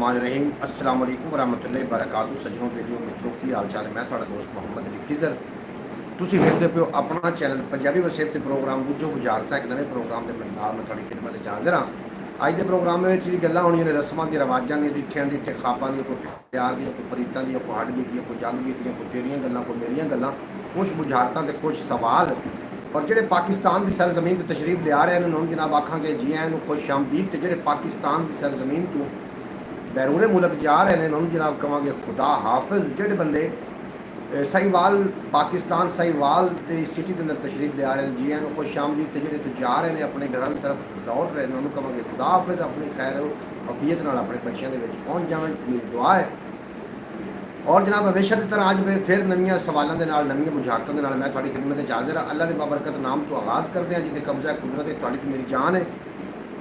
बिस्मिल्लाहिर्रहमानिर्रहीम अस्सलाम वालेकुम वरहमतुल्लाहि वबरकातुहू। सज्जनों वीडियो मित्रों की हाल चाल है। मैं थोड़ा दोस्त मोहम्मद अली खिजर तुसी वेखदे पे हो अपना चैनल पंजाबी वसेब ते प्रोग्राम गुजो गुजारता एक नवे प्रोग्राम के नाल मैं थोड़ी खिदमत च हाज़िर हाँ। अज के प्रोग्राम में जी गल्लां होणियां ने रस्मां दी रवाजां दी डिठियां डिठे खापां दी कोई प्यार दी कोई प्रीतां दी कोई हड्ड बीतियां कोई जग बीतियां कोई तेरियां गल्लां कोई मेरियां गल्लां कुछ बुझारतां ते कुछ सवाल और जो पाकिस्तान की सरजमीन पर तशरीफ लिया रहे हैं उन्होंने जनाब आखांगे जी आए खुश आमदीद तो जो पाकिस्तान की सरजमीन तो बैरूने मुल्क जा रहे हैं उन्होंने जनाब कहेंगे खुदा हाफिज। जोड़े बंदे साहिवाल पाकिस्तान साहिवाल की सिटी के अंदर तशरीफ लिया रहे हैं जी आए खुश आमदीद तो जो तो जा रहे हैं अपने घर की तरफ लौट रहे हैं उन्होंने कहेंगे खुदा हाफिज अपनी खैर अफीयत नाल अपने बच्चों के पहुँच जाए मेरी दुआ है। और जनाब हमेशा की तरह अज फिर नवीं सवालों के नाल नवीं बुझारतों के नाल मैं थोड़ी खिदमत च हाज़िर हाँ। अल्लाह के बाबरकत नाम तो आगाज़ करते हैं जिसे कब्जा कुदरत है थोड़ी तो मेरी जान है।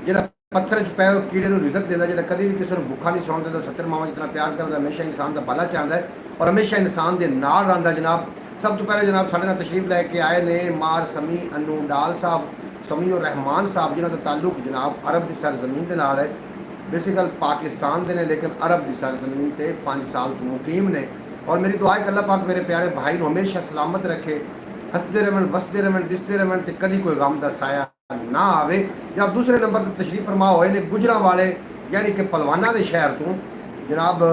जो पत्थर च पै कीड़े को रिजक देता जो कभी भी किसी को भुखा नहीं सौन देता 70 मावां जितना प्यार करता हमेशा इंसान का भला चाहता है और हमेशा इंसान के नाल रहा जनाब। सब तो पहले जनाब साढ़े तशरीफ लैके आए ने मार समी अनु डाल साहब समी और रहमान साहब जिन्हों का ताल्लुक जनाब अरब की सरजमीन के नाल है। बेसिकल पाकिस्तान के ने लेकिन अरब की सरजमीन से 5 साल तो मुकीम ने और मेरी दुआ है कि अल्लाह पाक मेरे प्यारे भाई को हमेशा सलामत रखे हंसते रहन वसते रहन दिसते रहन तो कभी कोई गम का साया ना आवे। या दूसरे नंबर पर तशरीफ फरमा हुए ने गुजरांवाले यानी कि पलवाना के शहर तो जनाब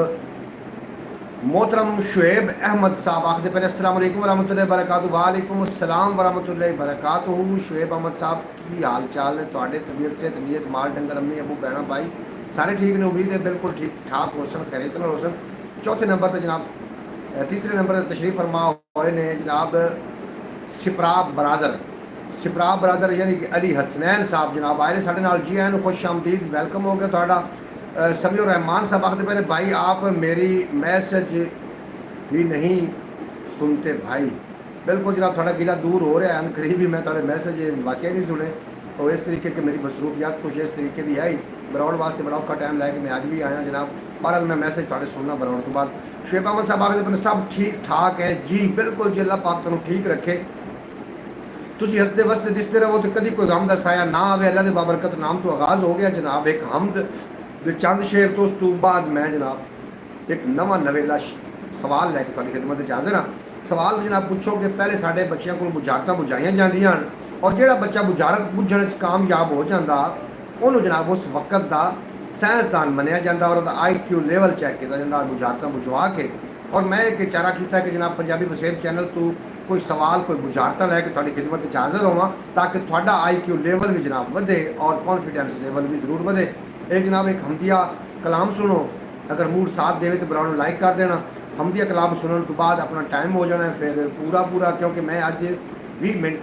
मोहतरम शुएब अहमद साहब आखते पे अस्सलाम वालेकुम वरहमतुल्लाहि वबरकातुहू। वालेकुम अस्सलाम वरहमतुल्लाहि वबरकातुहू। शुएब अहमद साहब की हाल चाल ने थोड़े तबीयत से तबीयत माल डंगर अम्मी अबू भैन भाई सारे ठीक ने उम्मीद है बिल्कुल ठीक ठाक होसन खैरियत नाल होसन। चौथे नंबर पर जनाब तीसरे नंबर पर तशरीफ फरमा हुए ने जनाब सिपरा बरादर यानी कि अली हसनैन साहब जनाब आए साढ़े नाल जी आए खुश आमदीद वेलकम हो गया थोड़ा। समी और रहमान साहब आखते पे भाई आप मेरी मैसेज ही नहीं सुनते भाई। बिल्कुल जनाब थोड़ा गिला दूर हो रहा है करीब ही मैं थोड़े मैसेज वाकई नहीं सुने तो इस तरीके की मेरी मसरूफियात कुछ इस तरीके की आई ब्राउड वास्ते बड़ा औखा टाइम लैके मैं अज भी आया जनाब। बहरहाल मैं मैसेज थोड़े सुनना ब्राउड तो बाद शुएब अहमद साहब आखते पे सब ठीक ठाक है जी बिल्कुल जी अल्लाह पाक तुहानू ठीक रखे तुसी हंसते वसते दिसते रहो तो कभी कोई गम का साया ना आवे। अल्लाह के बाबरकत नाम तो आगाज़ हो गया जनाब एक हमद चंद शेर तो उस तो बाद मैं जनाब एक नवा नवेला सवाल लैके थोड़ी खिदमत च हाज़िर हाँ। सवाल जनाब पूछो कि पहले साढ़े बच्चों को बुझारतां बुझाइयां जांदियां और जो बच्चा बुझारत बुझण कामयाब हो जाता उन्होंने जनाब उस वक्त का साइंसदान मनिया जाता और IQ लेवल चैक किया जाता बुझारतां बुझवा के। और मैं एक चारा किया कि जनाब पंजाबी वसेब चैनल तो कोई सवाल कोई बुझारतां लैके थोड़ी खिदमत च हाज़िर होवां ताकि थोड़ा IQ लेवल भी जनाब वधे और कॉन्फिडेंस लेवल भी जरूर वधे। एक जनाब एक हमदिया कलाम सुनो अगर मूड साथ दे तो ब्राउन लाइक कर देना। हमदिया कलाम सुनने तो बाद अपना टाइम हो जाना है फिर पूरा क्योंकि मैं अज 20 मिनट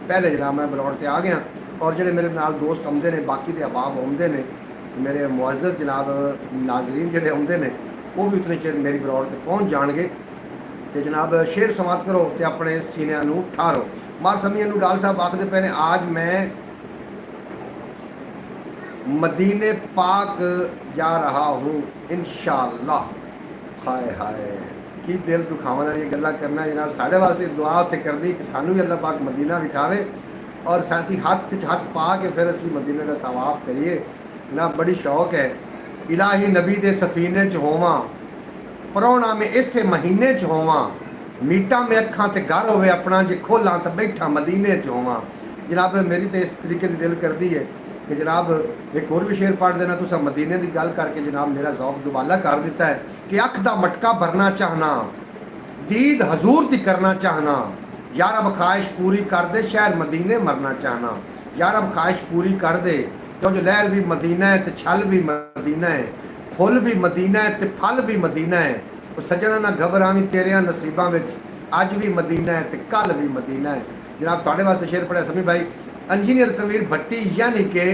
पहले जनाब मैं ब्राउन से आ गया और जो मेरे नाल दोस्त आते हैं बाकी के अहबाब आते हैं मेरे मुअज़्ज़ज़ जनाब नाजरीन जोड़े आते हैं वो भी उतने चिर मेरी ब्राउन से पहुँच जाएंगे तो जनाब शेर समाप्त करो तो अपने सीनिया ठारो। मार समी अनु डाल साहब आखते पे आज मैं मदीने पाक जा रहा हूँ इंशाअल्लाह। हाय हाय की दिल दुखावन वाली गल्लां करना जनाब साढ़े वास्ते दुआ उत्थे करनी कि सानू भी अल्लाह पाक मदीना विखावे और सासी हाथ हाथ पा के फिर असी मदीने का तवाफ करिए जनाब। बड़ी शौक है इलाही नबी दे सफीने च होवां परौना में इसे महीने च होवां मीटा में अखां ते घर होवे अपना जे खोलां तो बैठा मदीने च होवां। जनाब मेरी तो इस तरीके की दिल करती है कि जनाब एक और भी शेर पढ़ देना तुसा मदीने की गल करके जनाब मेरा जौक दुबाला कर दिता है कि अख दा मटका भरना चाहना दीद हजूर दी करना चाहना यार अब ख्वाहिश पूरी कर दे शहर मदीने मरना चाहना यार अब ख्वाहिश पूरी कर दे क्यों जो लहर भी मदीना है तो छल भी मदीना है फुल भी मदीना है तो फल भी मदीना है वो सजना ना घबरावी तेरिया नसीबों में अज भी मदीना है तो कल भी मदीना है। जनाब थोड़े वास्ते शेर पढ़िया समी भाई इंजीनियर तनवीर भट्टी यानी कि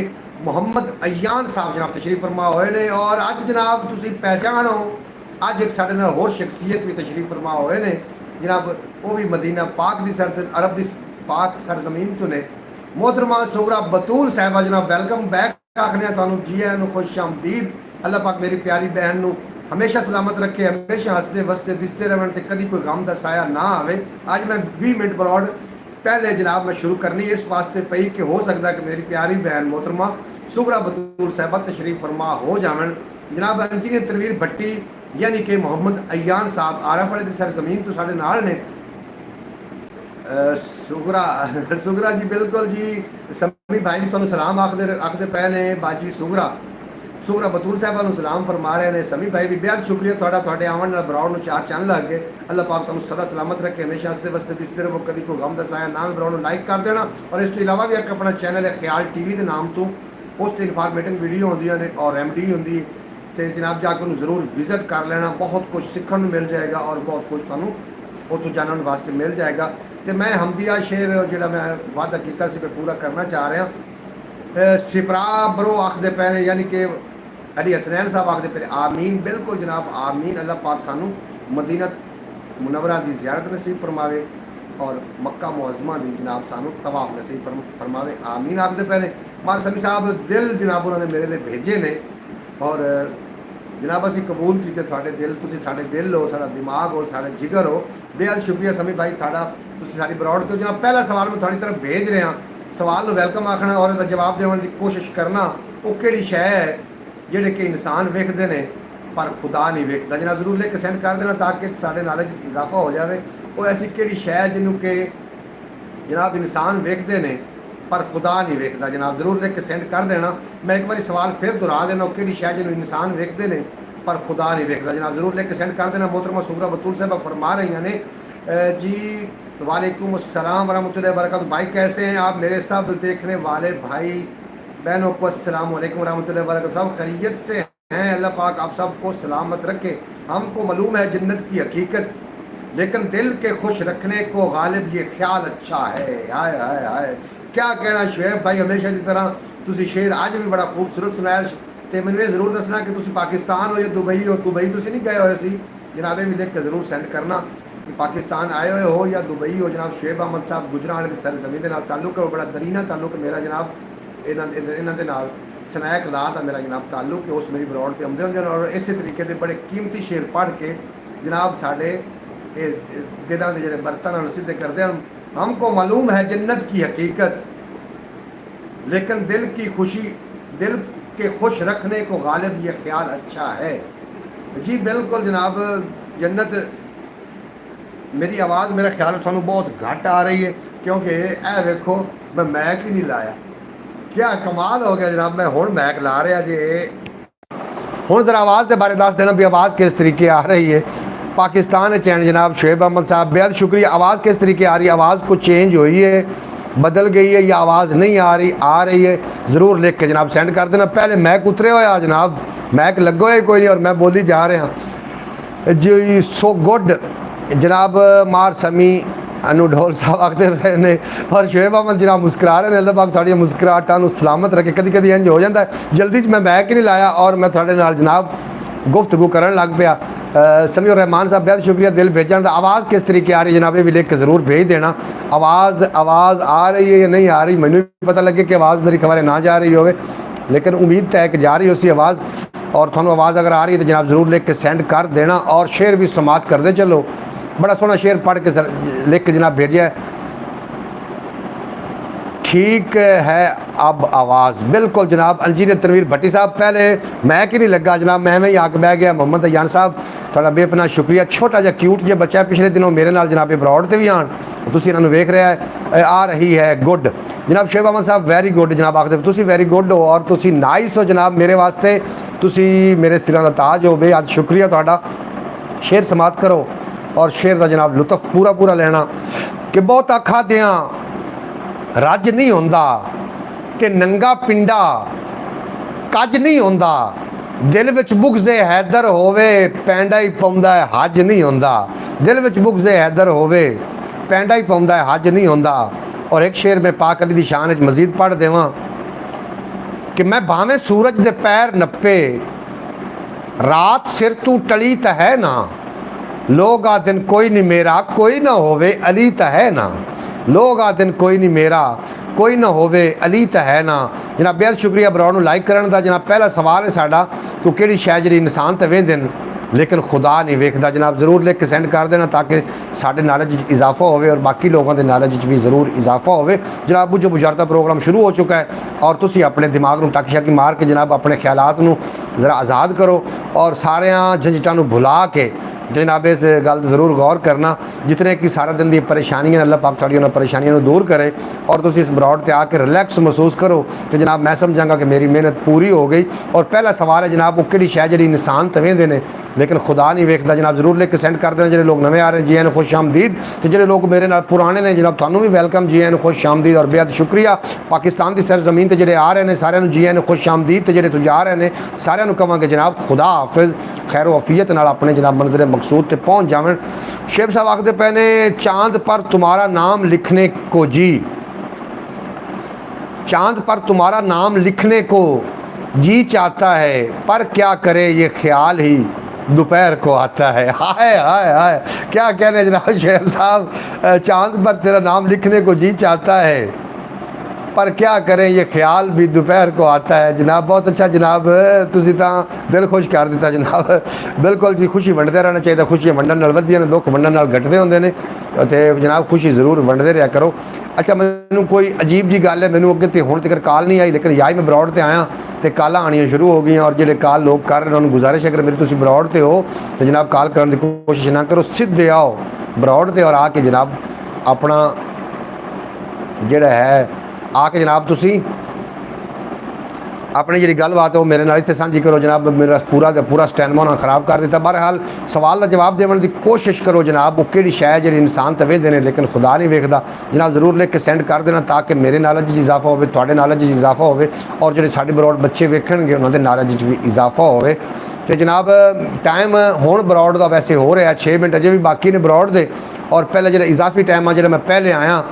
मोहम्मद अयान साहब जनाब तशरीफ फरमा हुए ने और अज जनाब तुसी पहचानो अज एक साढ़े नाल होर शख्सियत भी तशरीफ फरमा हुए ने जनाब वो भी मदीना पाक की सर अरब की पाक सरजमीन तो ने मोहतरमा सोहरा बतूल साहबा जनाब वेलकम बैक आखने तुहानू जी आए खुश आमदीद। अल्लाह पाक मेरी प्यारी बहन नू हमेशा सलामत रखे हमेशा हंसते वसते दिसते रहन तो कभी कोई गम का साया ना आवे। अज मैं 20 मिनट ब्रॉड पहले जनाब मैं शुरू करनी इस वास्ते पई कि हो सकता है कि मेरी प्यारी बहन मोहतरमा सुगरा बतूल साहबा तशरीफ फरमा हो जावन जनाब इंजीनियर तनवीर भट्टी यानी कि मोहम्मद अयान साहब आरफ वाले की सरजमीन तो साढ़े नाल ने। सुगरा सुगरा जी बिल्कुल जी, समी भाई जी तुहानू सलाम आखते पे ने। बाजी सुगरा सुगरा बतूल साहब वालों सलाम फरमा रहे हैं। समी भाई भी बेहद शुक्रिया थोड़ा थोड़े आवन ब्राउड में 4 चैनल लग गए। अल्लाह पाक तुहानू सदा सलामत रखे, हमेशा हंसते वसते दिसते रहो, कभी कोई गम दसाया ना। ब्राउड लाइक कर देना और इस तो इलावा भी एक अपना चैनल है ख्याल टीवी के नाम तो, उस इनफॉर्मेटिव वीडियो होंदियां ने और रेमडी होंदी तो जनाब जाके उन्होंने ज़रूर विजिट कर लेना। बहुत कुछ सीखने को मिल जाएगा और बहुत कुछ तुहानू उतों जानने वास्ते मिल जाएगा। तो मैं हमदिया शेर जो मैं वादा किया मैं पूरा करना चाह रहा। सिपरा बरो आखते पे ने यानी कि अली हसनैन साहब आखते पे आमीन। बिल्कुल जनाब आमीन। अल्लाह पाक सानू मदीना मुनव्वरा की ज़ियारत नसीब फरमावे और मक्का मुअज़्ज़मा की जनाब सानू तवाफ नसीब फरमावे, आमीन आखते पे ने। मार समी साहब दिल जनाब उन्होंने मेरे लिए भेजे ने और जनाब असी कबूल किए थोड़े दिल, तुसी साढ़े दिल हो, साढ़ा दिमाग हो, साढ़े जिगर हो। बेहद शुक्रिया समी भाई थाड़ा, तुसी साड़ी ब्रॉड तो जनाब पहला सवाल मैं थोड़ी तरफ भेज रहा। सवाल को वेलकम आखना और जवाब देने की कोशिश करना। वो किहड़ी शै है जिहड़े कि इंसान वेखते हैं पर खुदा नहीं वेखता। जनाब जरूर लिख के सेंड कर देना ताकि साढ़े नॉलेज इजाफा हो जाए। वो ऐसी किहड़ी शै है जिन्हों कि जनाब इंसान वेखते हैं पर खुदा नहीं वेखता। जनाब जरूर लिख के सेंड कर देना। मैं एक बार सवाल फिर दोहरा देना, कि शायद जिन्होंने इंसान वेखते हैं पर खुदा नहीं वेखता। जनाब जरूर लिख के सेंड कर देना। मोहतरमा सुगरा बतूल साहब फरमा रही ने जी वालेकुम अस्सलाम वरहमतुल्लाहि वबरकातुहू। भाई कैसे हैं आप मेरे सब देखने वाले भाई बहनों को अस्सलाम वालेकुम वरहमतुल्लाहि वबरकातुहू। सब खैरियत से हैं, अल्लाह पाक आप सबको सलामत रखे। हमको मालूम है जन्नत की हकीकत, लेकिन दिल के खुश रखने को गालिब ये ख्याल अच्छा है। हाय हाय हाय क्या कहना शुएब भाई, हमेशा की तरह तुसी शेर आज भी बड़ा खूबसूरत सुनाया। तो मैंने ये जरूर दसना कि तुसी पाकिस्तान हो या दुबई हो। दुबई तुसी नहीं गए हो सी जनाबे भी लिख के जरूर सेंड करना कि पाकिस्तान आए हुए हो या दुबई हो। जनाब शुएब अहमद साहब गुजरात की सरजमीन के ताल्लुक है, बड़ा दरीना ताल्लुक है मेरा जनाब। इन्होंने सनैक ला का मेरा जनाब ताल्लुक है, उस मेरी ब्रॉड से आते होंगे और इस तरीके के बड़े कीमती शेर पढ़ के जनाब साढ़े दिलों के जो बर्तन सीधे करते हैं। हमको मालूम है जन्नत की हकीकत, लेकिन दिल की खुशी दिल के खुश रखने को गालिब ये ख्याल अच्छा है। जी बिल्कुल जनाब। जन्नत मेरी आवाज़ मेरा ख्याल थानू बहुत घट आ रही है क्योंकि ए वेखो मैं मैक ही नहीं लाया। क्या कमाल हो गया जनाब, मैं हुण मैक ला रहा जे। हुण जरा आवाज़ के बारे दस देना भी आवाज़ किस तरीके आ रही है। पाकिस्तान चैन जनाब शुएब अहमद साहब बेहद शुक्रिया। आवाज़ किस तरीके आ रही है, आवाज़ कुछ चेंज हुई है, बदल गई है या आवाज़ नहीं आ रही है, ज़रूर लिख के जनाब सेंड कर देना। पहले मैक उतरे हुआ जनाब, मैक लगो है कोई नहीं और मैं बोली जा रहा जी। सो गुड जनाब। मार समी अनु ढोल साहब आखते पे ने और शुएब अहमद जनाब मुस्कुरा रहे हैं। अल्लाह पाक थोड़ी मुस्कुराहटां सलामत रखे। कभी कभी इंज हो जाता है जल्दी मैं मैक ही नहीं लाया और मैं थोड़े नाल जनाब गुफ्तगू करन लग पाया। समी और रहमान साहब बेहद शुक्रिया दिल भेजने का। आवाज़ किस तरीके आ रही है जनाब ये भी लिख के ज़रूर भेज देना। आवाज़ आ रही है या नहीं आ रही, मैंने भी पता लगे कि आवाज़ मेरी खबर ना जा रही हो, लेकिन उम्मीद है कि जा रही हो सी आवाज़। और थानू आवाज़ अगर आ रही है तो जनाब ज़रूर लिख के सेंड कर देना और शेयर भी समात कर दे। चलो बड़ा सोहना शेर पढ़ के लिख के जनाब भेजा। ठीक है अब आवाज़ बिल्कुल जनाब। इंजीनियर तनवीर भट्टी साहब पहले मैक ही नहीं लगा जनाब, मैं ही आके बह गया। मोहम्मद अयान साहब थोड़ा बेपना शुक्रिया। छोटा जहा क्यूट जो बच्चा पिछले दिनों मेरे नाल जनाब ब्रॉड से भी आन तुसी इन्होंने वेख रहा है आ रही है गुड जनाब। शुएब अहमद साहब वेरी गुड जनाब आखते तुसी वेरी गुड हो और तुसी नाइस हो जनाब मेरे वास्ते, तुसी मेरे सिरां दा ताज हो। बेहद शुक्रिया तुहाडा। शेर समात करो और शेर का जनाब लुत्फ पूरा पूरा लेना कि बहुत आखा दियाँ रज नहीं होंदा ते नंगा पिंडा कज नहीं होंदा, दिल विच बुग़्ज़े हैदर होवे पैंडा ही पाउंदा है हज नहीं होंदा। दिल विच बुग़्ज़े हैदर होवे पैंडा ही पाउंदा है हज नहीं होंदा। और एक शेर में पाक अली दी शान विच मज़ीद पढ़ देवां कि मैं भावें सूरज दे पैर नप्पे रात सिर तू टली तो है ना, लोग आ दिन कोई नहीं मेरा कोई ना होवे अली तो है ना, लोग आ दिन कोई नहीं मेरा कोई ना होवे अली तो है ना। जनाब बेहद शुक्रिया ब्रॉड को लाइक करने का। जनाब पहला सवाल है साडा तो किहड़ी शै जिहड़ी इंसान तो वेंदे लेकिन खुदा नहीं वेखदा जनाब। ज़रूर लिख के सेंड कर देना ताकि साढ़े नॉलेज इजाफा हो और बाकी लोगों के नॉलेज भी ज़रूर इजाफा हो जनाब। बुझो बुझारता प्रोग्राम शुरू हो चुका है और तुसी अपने दिमाग में टाकी शाकी मार के जनाब अपने ख्यालात नू ज़रा आज़ाद करो और सारे झंझटां नू भुला के जनाब इस गल ज़रूर गौर करना। जितने कि सारा दिन दी परेशानियां अल्लाह पाक थोड़ी उन्होंने परेशानियों दूर करे और तुसी इस ब्रॉड ते आके रिलैक्स महसूस करो कि जनाब मैं समझांगा कि मेरी मेहनत पूरी हो गई। और पहला सवाल है जनाब वो कि शै जी इंसान तवेंदे ने लेकिन खुदा नहीं वेखदा जनाब। ज़रूर लिख के सेंड कर देना। जो लोग नवे आ रहे हैं जी एन खुश आमदीद, तो जो लोग मेरे नाल पुराने ने जनाब थानू भी वैलकम जी एन खुश आमदीद और बेहद शुक्रिया। पाकिस्तान की सरजमीन से जो आ रहे हैं सारे जी एन खुश आमदीद, तो जो जा रहे हैं सारे कहांगे जनाब खुदा हाफिज खैर वफीयत नाल अपने जनाब मंजरे मकसूद तक पहुँच जावन। शेब साहब आखते पे ने चांद पर तुम्हारा नाम लिखने को जी, चांद पर तुम्हारा नाम लिखने को जी चाहता है पर क्या करे ये ख्याल ही दोपहर को आता है। हाय हाय हाय क्या कह रहे हैं जनाब शेब साहब। चांद पर तेरा नाम लिखने को जी चाहता है पर क्या करें ये ख्याल भी दोपहर को आता है जनाब। बहुत अच्छा जनाब, तुसी तां दिल खुश कर दिता जनाब। बिल्कुल जी, खुशी वंडते रहना चाहिए। खुशियां वंडन नाल वधियां ने, दुख वंडन नाल घटदे हुंदे ने ते जनाब खुशी ज़रूर वंडते रहा करो। अच्छा मैनू कोई अजीब जी गल है, मैनू अगे तो हुण तक कॉल नहीं आई लेकिन या मैं ब्रॉड ते आया तो कॉलां आनियां शुरू हो गई और जो कॉल लोग कर रहे हैं उन्होंने गुजारिश है अगर मेरी तुसी ब्रॉड ते हो तो जनाब कॉल करने की कोशिश ना करो, सीधे आओ ब्रॉड ते और आके जनाब अपना जिहड़ा है आके जनाब तुसी अपनी जी गलबात है वो मेरे नाल इत्थे सांझी करो जनाब। मेरा पूरा का पूरा स्टैंडमा उन्होंने खराब कर दिता। बहरहाल सवाल का जवाब देने की कोशिश करो जनाब। वो कि शै जी इंसान तो वेखते हैं लेकिन खुदा नहीं वेखदा जनाब। ज़रूर लिख के सेंड कर देना ताकि मेरे नॉलेज इजाफा हो, थोड़े नॉलेज इजाफा हो और जो साढ़े ब्रॉड बच्चे वेखणगे उन्होंने नॉलेज भी इजाफा हो। तो जनाब टाइम हुण ब्रॉड का वैसे हो रहा 6 मिनट अजे भी बाकी ने ब्रॉड दे और पहले जो इजाफी टाइम आ जो मैं पहले आया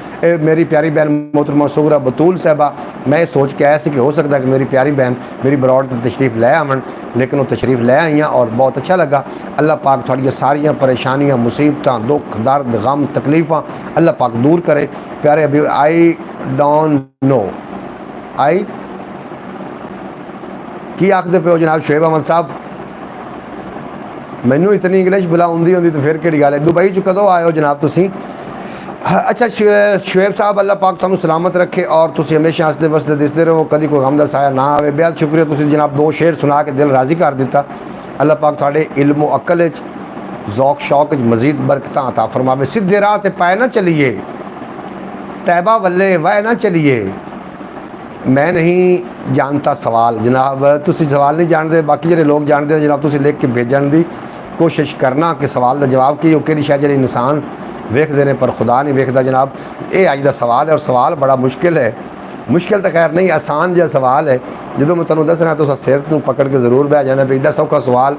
मेरी प्यारी बहन मोहतरमा सुगरा बतूल साहबा, मैं सोच के आया कि हो सकता है कि मेरी प्यारी बहन मेरी ब्रॉड की तशरीफ़ लै आवन लेकिन वो तशरीफ़ लै आईयां और बहुत अच्छा लगा। अल्लाह पाक थोड़ी सारियाँ परेशानियाँ मुसीबत दुख दर्द गम तकलीफ़ा अल्लाह पाक दूर करे। प्यारे अभी आई डोंट नो आई की आखते पे हो जनाब शुएब अहमद साहब। मैनू इतनी इंग्लिश बुला आँदी तो फिर कि गल है। दुबई च कदों आए हो जनाब तुसी? अच्छा शुएब साहब अल्लाह पाक तुहानू सलामत रखे और तुसी हमेशा हसदे वसदे दिसदे रहो, कभी कोई गम दा साया ना आए। बेहद शुक्रिया, तुसी जनाब 2 शेर सुना के दिल राज़ी कर दिता। अल्लाह पाक तुहाडे इल्म अकल ज़ौक शौक मज़ीद बरकत अता फरमावे। सीधे राह ते पाए ना चलिए, तैबा वल्ले वह ना चलिए। मैं नहीं जानता सवाल जनाब, तुसी सवाल नहीं जानते, बाकी जो लोग जानते जनाब तुसी लिख के भेजन की कोशिश करना कि सवाल का जवाब की कि शायद जो इंसान वेखते हैं पर खुदा नहीं वेखता जनाब। ये अज का सवाल है और सवाल बड़ा मुश्किल है। मुश्किल तो खैर नहीं, आसान जहा सवाल है। जो मैं तुम्हें दसना तो सिर तू पकड़ के जरूर बह जाना भी एडा सौखा सवाल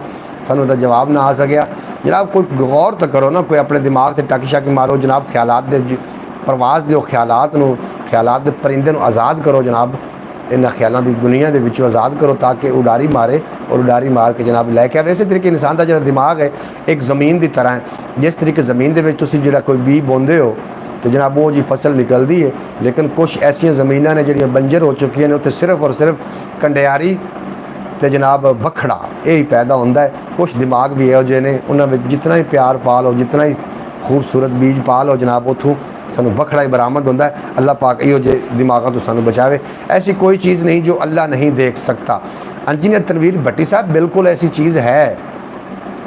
सानू तो जवाब ना आ सकिया जनाब। कोई गौर तो करो ना, कोई अपने दिमाग से टाकी शाकी मारो जनाब। ख्यालात दे प्रवास दो, ख्यालात दे परिंदे नू आज़ाद करो जनाब। इन्होंने ख्यालों की दुनिया के विचों आज़ाद करो ताकि उडारी मारे और उडारी मार के जनाब लैके आए। इस तरीके इंसान का जो दिमाग है एक ज़मीन की तरह है। जिस तरीके ज़मीन के जो कोई बी बोंदे हो तो जनाब वो जी फसल निकलती है, लेकिन कुछ ऐसा ज़मीन ने जो बंजर हो चुकी हैं उत्थे सिर्फ और सिर्फ कंडियारी तो जनाब बखड़ा यही पैदा होता है। कुछ दिमाग भी यहो जे ने उन्होंने जितना ही प्यार पा लो, जितना ही खूबसूरत बीज पा लो जनाब, उतों सानू बखड़ा ही बरामद होता है। अल्लाह पाक इहो जे दिमागों तो सानू बचावे। ऐसी कोई चीज़ नहीं जो अल्लाह नहीं देख सकता। इंजीनियर तनवीर भट्टी साहब बिल्कुल ऐसी चीज़ है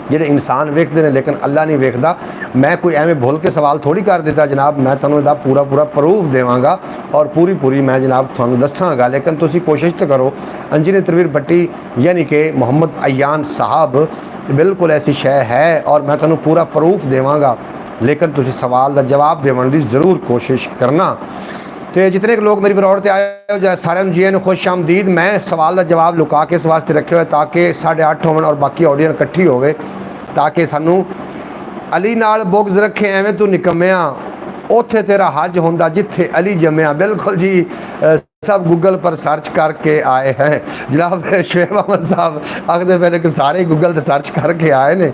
जिहड़े इंसान वेखते हैं लेकिन अल्लाह नहीं वेखदा। मैं कोई एवं भुल के सवाल थोड़ी कर दिता जनाब, मैं तुहानू इहदा पूरा पूरा प्रूफ देवांगा और पूरी मैं जनाब तुहानू दसांगा। लेकिन तुसी कोशिश तो करो। इंजीनियर तनवीर भट्टी यानी कि मोहम्मद अयान साहब बिल्कुल ऐसी शय है और मैं तुहानू पूरा प्रूफ देवांगा, लेकिन तुसी सवाल का जवाब देने की ज़रूर कोशिश करना। तो जितने लोग मेरी ब्रॉड से आए हो सारे जी ने खुश आमदीद। मैं सवाल का जवाब लुका के इस वास्ते रखे हुए ताकि 8:30 होवन और बाकी ऑडियंस इकट्ठी होवे ताकि सानू अली नाल बुग्ज रखे एवं तू निकम्या उत्थे तेरा हज होंदा जिथे अली जम्या। बिल्कुल जी, सब गूगल पर सर्च करके आए हैं जनाब। शुएब अहमद साहब आखते पहले कि सारे गूगल पर सर्च करके आए ने।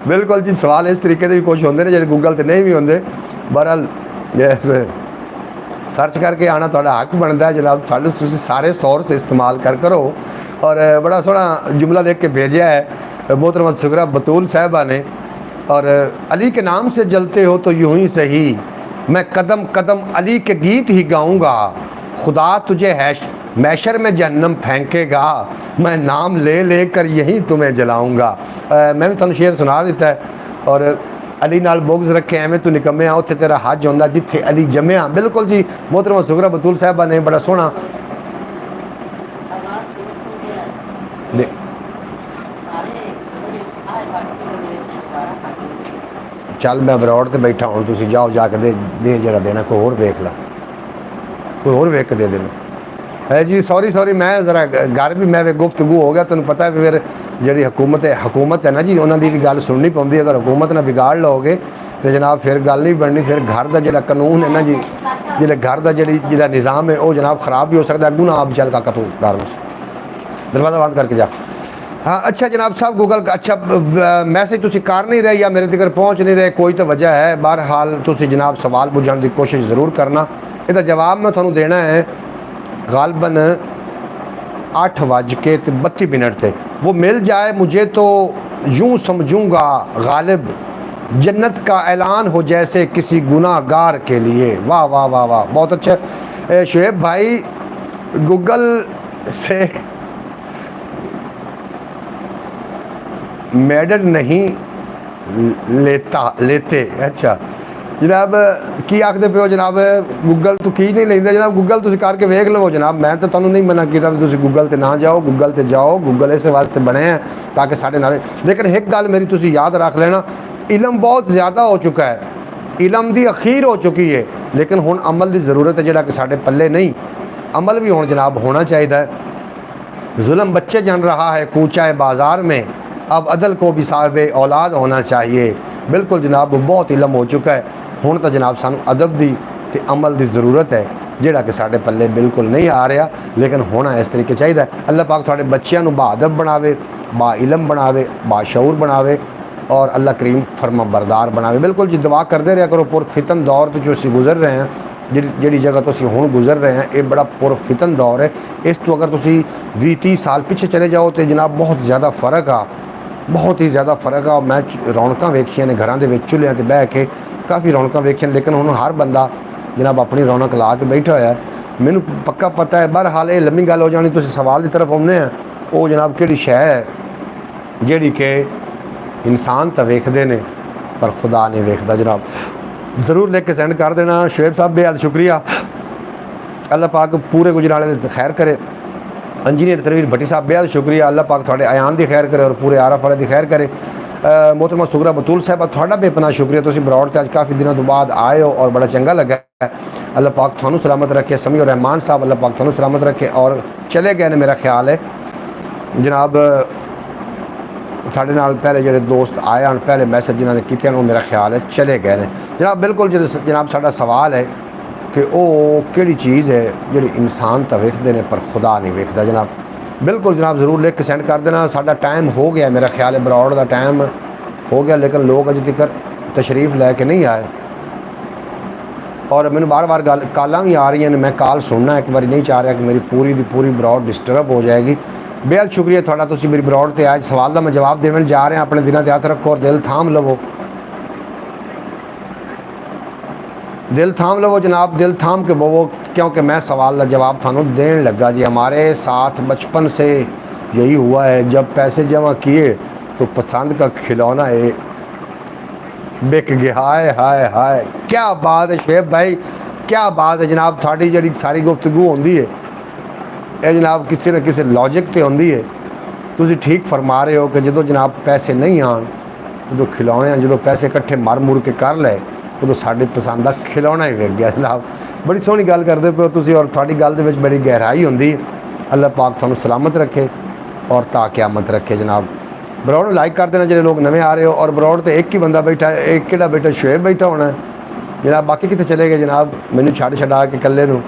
बिल्कुल जी, सवाल इस तरीके के भी कुछ होंगे जो गूगल पर नहीं भी होंगे। बहरहाल सर्च करके आना थोड़ा हक बनता है जनाब। साढ़े सारे सोर्स इस्तेमाल करो और बड़ा सोहना जुमला लिख के भेजा है मोहतरमा शुक्रा बतूल साहबा ने। और अली के नाम से जलते हो तो यूं ही सही, मैं कदम कदम अली के गीत ही गाऊंगा। खुदा तुझे मैशर में जहन्नम फेंकेगा, मैं नाम ले लेकर यहीं तुम्हें जलाऊंगा। मैं भी तुहानू शेर सुना दिता है। और अली नाल बुग्ज रखे एवें तू निकम्मे उत्थे तेरा हज होंदा जिथे अली जम्मिया। बिल्कुल जी मोहतरमा शुक्रा बतूल साहबा ने बड़ा सोहना चल मैं बरौड़ ते बैठा हूँ, तुसीं जाओ जाके दे जरा देना, कोई होर वेख ला, कोई होर वेख के दे देना है जी। सॉरी मैं ज़रा घर भी मैं गुफ्तगू हो गया, तुम पता है फिर जी हुकूमत है ना जी, उन्होंने भी गल सुननी पौंदी। अगर हुकूमत ना बिगाड़ लोगे तो जनाब फिर गल नहीं बननी। फिर घर का जो कानून है ना जी, जो घर का जी निज़ाम है वो जनाब ख़राब भी हो सकता है। अगू ना आप चल काका तू घर दरवाज़ा बंद करके जा। हाँ अच्छा जनाब साहब गूगल अच्छा मैसेज तुसी कर नहीं रहे या मेरे तक पहुँच नहीं रहे, कोई तो वजह है। बहरहाल तुसी जनाब सवाल बुझाने की कोशिश ज़रूर करना। इसका जवाब मैं थोड़ा देना है गालबन 8:32 थे। वो मिल जाए मुझे तो यूँ समझूंगा गालिब, जन्नत का ऐलान हो जैसे किसी गुनाहगार के लिए। वाह वाह वाह वाह, बहुत अच्छा शुएब भाई। गूगल से मेडल नहीं लेते। अच्छा जनाब की आखते पे हो जनाब, गूगल तो की नहीं लेंदा जनाब, गूगल तुम करके वेख लवो जनाब। मैं तो तुहानू नहीं मना किया भी तुम गूगल ते ना जाओ, गूगल ते जाओ। गूगल इस वास्ते बने हैं ताकि साढ़े नाल। लेकिन एक गल मेरी तुम याद रख लेना, इलम बहुत ज़्यादा हो चुका है, इलम की अखीर हो चुकी है, लेकिन हुण अमल की ज़रूरत है जोड़ा कि साढ़े पल्ले नहीं। अमल भी हुण जनाब होना चाहिए। जुल्म बच्चे जन रहा है कूचा है बाज़ार में, अब अदल को भी साहिब औलाद होना चाहिए। बिल्कुल जनाब बहुत इलम हो चुका है, हुण तो जनाब सानू अदब की ते अमल की ज़रूरत है जोड़ा कि साढ़े पल्ले बिल्कुल नहीं आ रहा, लेकिन होना इस तरीके चाहिए। अल्लाह पाक थोड़े बच्चों को बाअदब बनावे, बा इलम बनावे, बाशऊर बनावे और अल्लाह करीम फरमा बरदार बनावे। बिल्कुल जी दुआ करते रहा करो। पुरफितन दौर तो जो असी गुजर रहे हैं, जी जगह तो असी हुण गुजर रहे हैं, ये बड़ा पुरफितन दौर है। इस तो अगर तुसी 20-30 साल पिछे चले जाओ तो जनाब बहुत ज़्यादा फ़र्क आ, बहुत ही ज़्यादा फ़र्क आ। मैं रौनक वेखियां ने घरों के चूल्हियां ते बह के काफ़ी रौनक वेखियां, लेकिन हुण हर बंदा जनाब अपनी रौनक ला के बैठा होया है। मैनू पक्का पता है। बहरहाल ये लंबी गल हो जानी, तुसीं सवाल की तरफ आउंदे हैं। वो जनाब किहड़ी शै है जिहड़ी कि इंसान तो वेखते हैं पर खुदा नहीं वेखता। जनाब ज़रूर लिख के सेंड कर देना। शुएब साहब बेहद शुक्रिया, अल्लाह पाक पूरे गुजराले दे खैर करे। इंजीनियर तनवीर भट्टी साहब बेहद शुक्रिया, अल्लाह पाक थोड़े आयान की खैर करे और पूरे आरफ वाले की खैर करे। मोहतरमा सुगरा बतूल साहब थोड़ा बेपना शुक्रिया, तुम बरौड़ से अज काफ़ी दिनों तो बाद आए हो और बड़ा चंगा लगा है। अल्लाह पाक थानू सलामत रखे। समी और रहमान साहब अल्लाह पाक थानू सलामत रखे और चले गए ने मेरा ख्याल है जनाब। साढ़े नाल पहले जो दोस्त आए हैं पहले मैसेज जिन्होंने किए वो मेरा ख्याल है चले गए हैं जनाब। बिल्कुल जो जनाब साडा सवाल है कि वो किहड़ी चीज़ है जिहड़ी इंसान तो वेखते हैं पर खुदा नहीं वेखता जनाब। बिल्कुल जनाब ज़रूर लिख के सेंड कर देना। साडा टाइम हो गया मेरा ख्याल है, बरौड़ का टाइम हो गया, लेकिन लोग अजे तक तशरीफ़ लैके नहीं आए और मैंने बार बार गल कालां भी आ रही हैं। मैं काल सुनना एक बार नहीं चाह रहा कि मेरी पूरी की पूरी बरौड़ डिस्टर्ब हो जाएगी। बेहद शुक्रिया थोड़ा, तुसीं मेरी बरौड़ ते आज सवाल का मैं जवाब देवन जा रहे हैं। अपने दिलों ते हथ रखो और दिल थाम लवो, दिल थाम लवो जनाब, दिल थाम के बोवो, क्योंकि मैं सवाल का जवाब थानू देन लगा जी। हमारे साथ बचपन से यही हुआ है, जब पैसे जमा किए तो पसंद का खिलौना है बिक गया। हाय हाय हाय, क्या बात है शुएब भाई, क्या बात है जनाब। थोड़ी जी सारी गुफ्तगू होंदी है ये जनाब किसी न किसी लॉजिक तो होंदी है। तुम ठीक फरमा रहे हो कि जो जनाब पैसे नहीं आन, जो खिलौने जो पैसे इकट्ठे मर मुर के कर ले उदों साड़ी पसंद का खिलौना ही विक गया जनाब। बड़ी सोहनी गल करते पे हो तुसीं और थोड़ी गल दे विच बड़ी गहराई होंदी। अल्लाह पाक तुहानूं सलामत रखे और ता क़यामत रखे जनाब। बरौड़ लाइक कर देना जो लोग नवे आ रहे हो। और बरौड़ तो एक ही बंदा बैठा है, एक किहड़ा बैठा शुएब बैठा होना है जनाब, बाकी कितने चले गए जनाब, मैनू छड़ा के कल्ले नूं।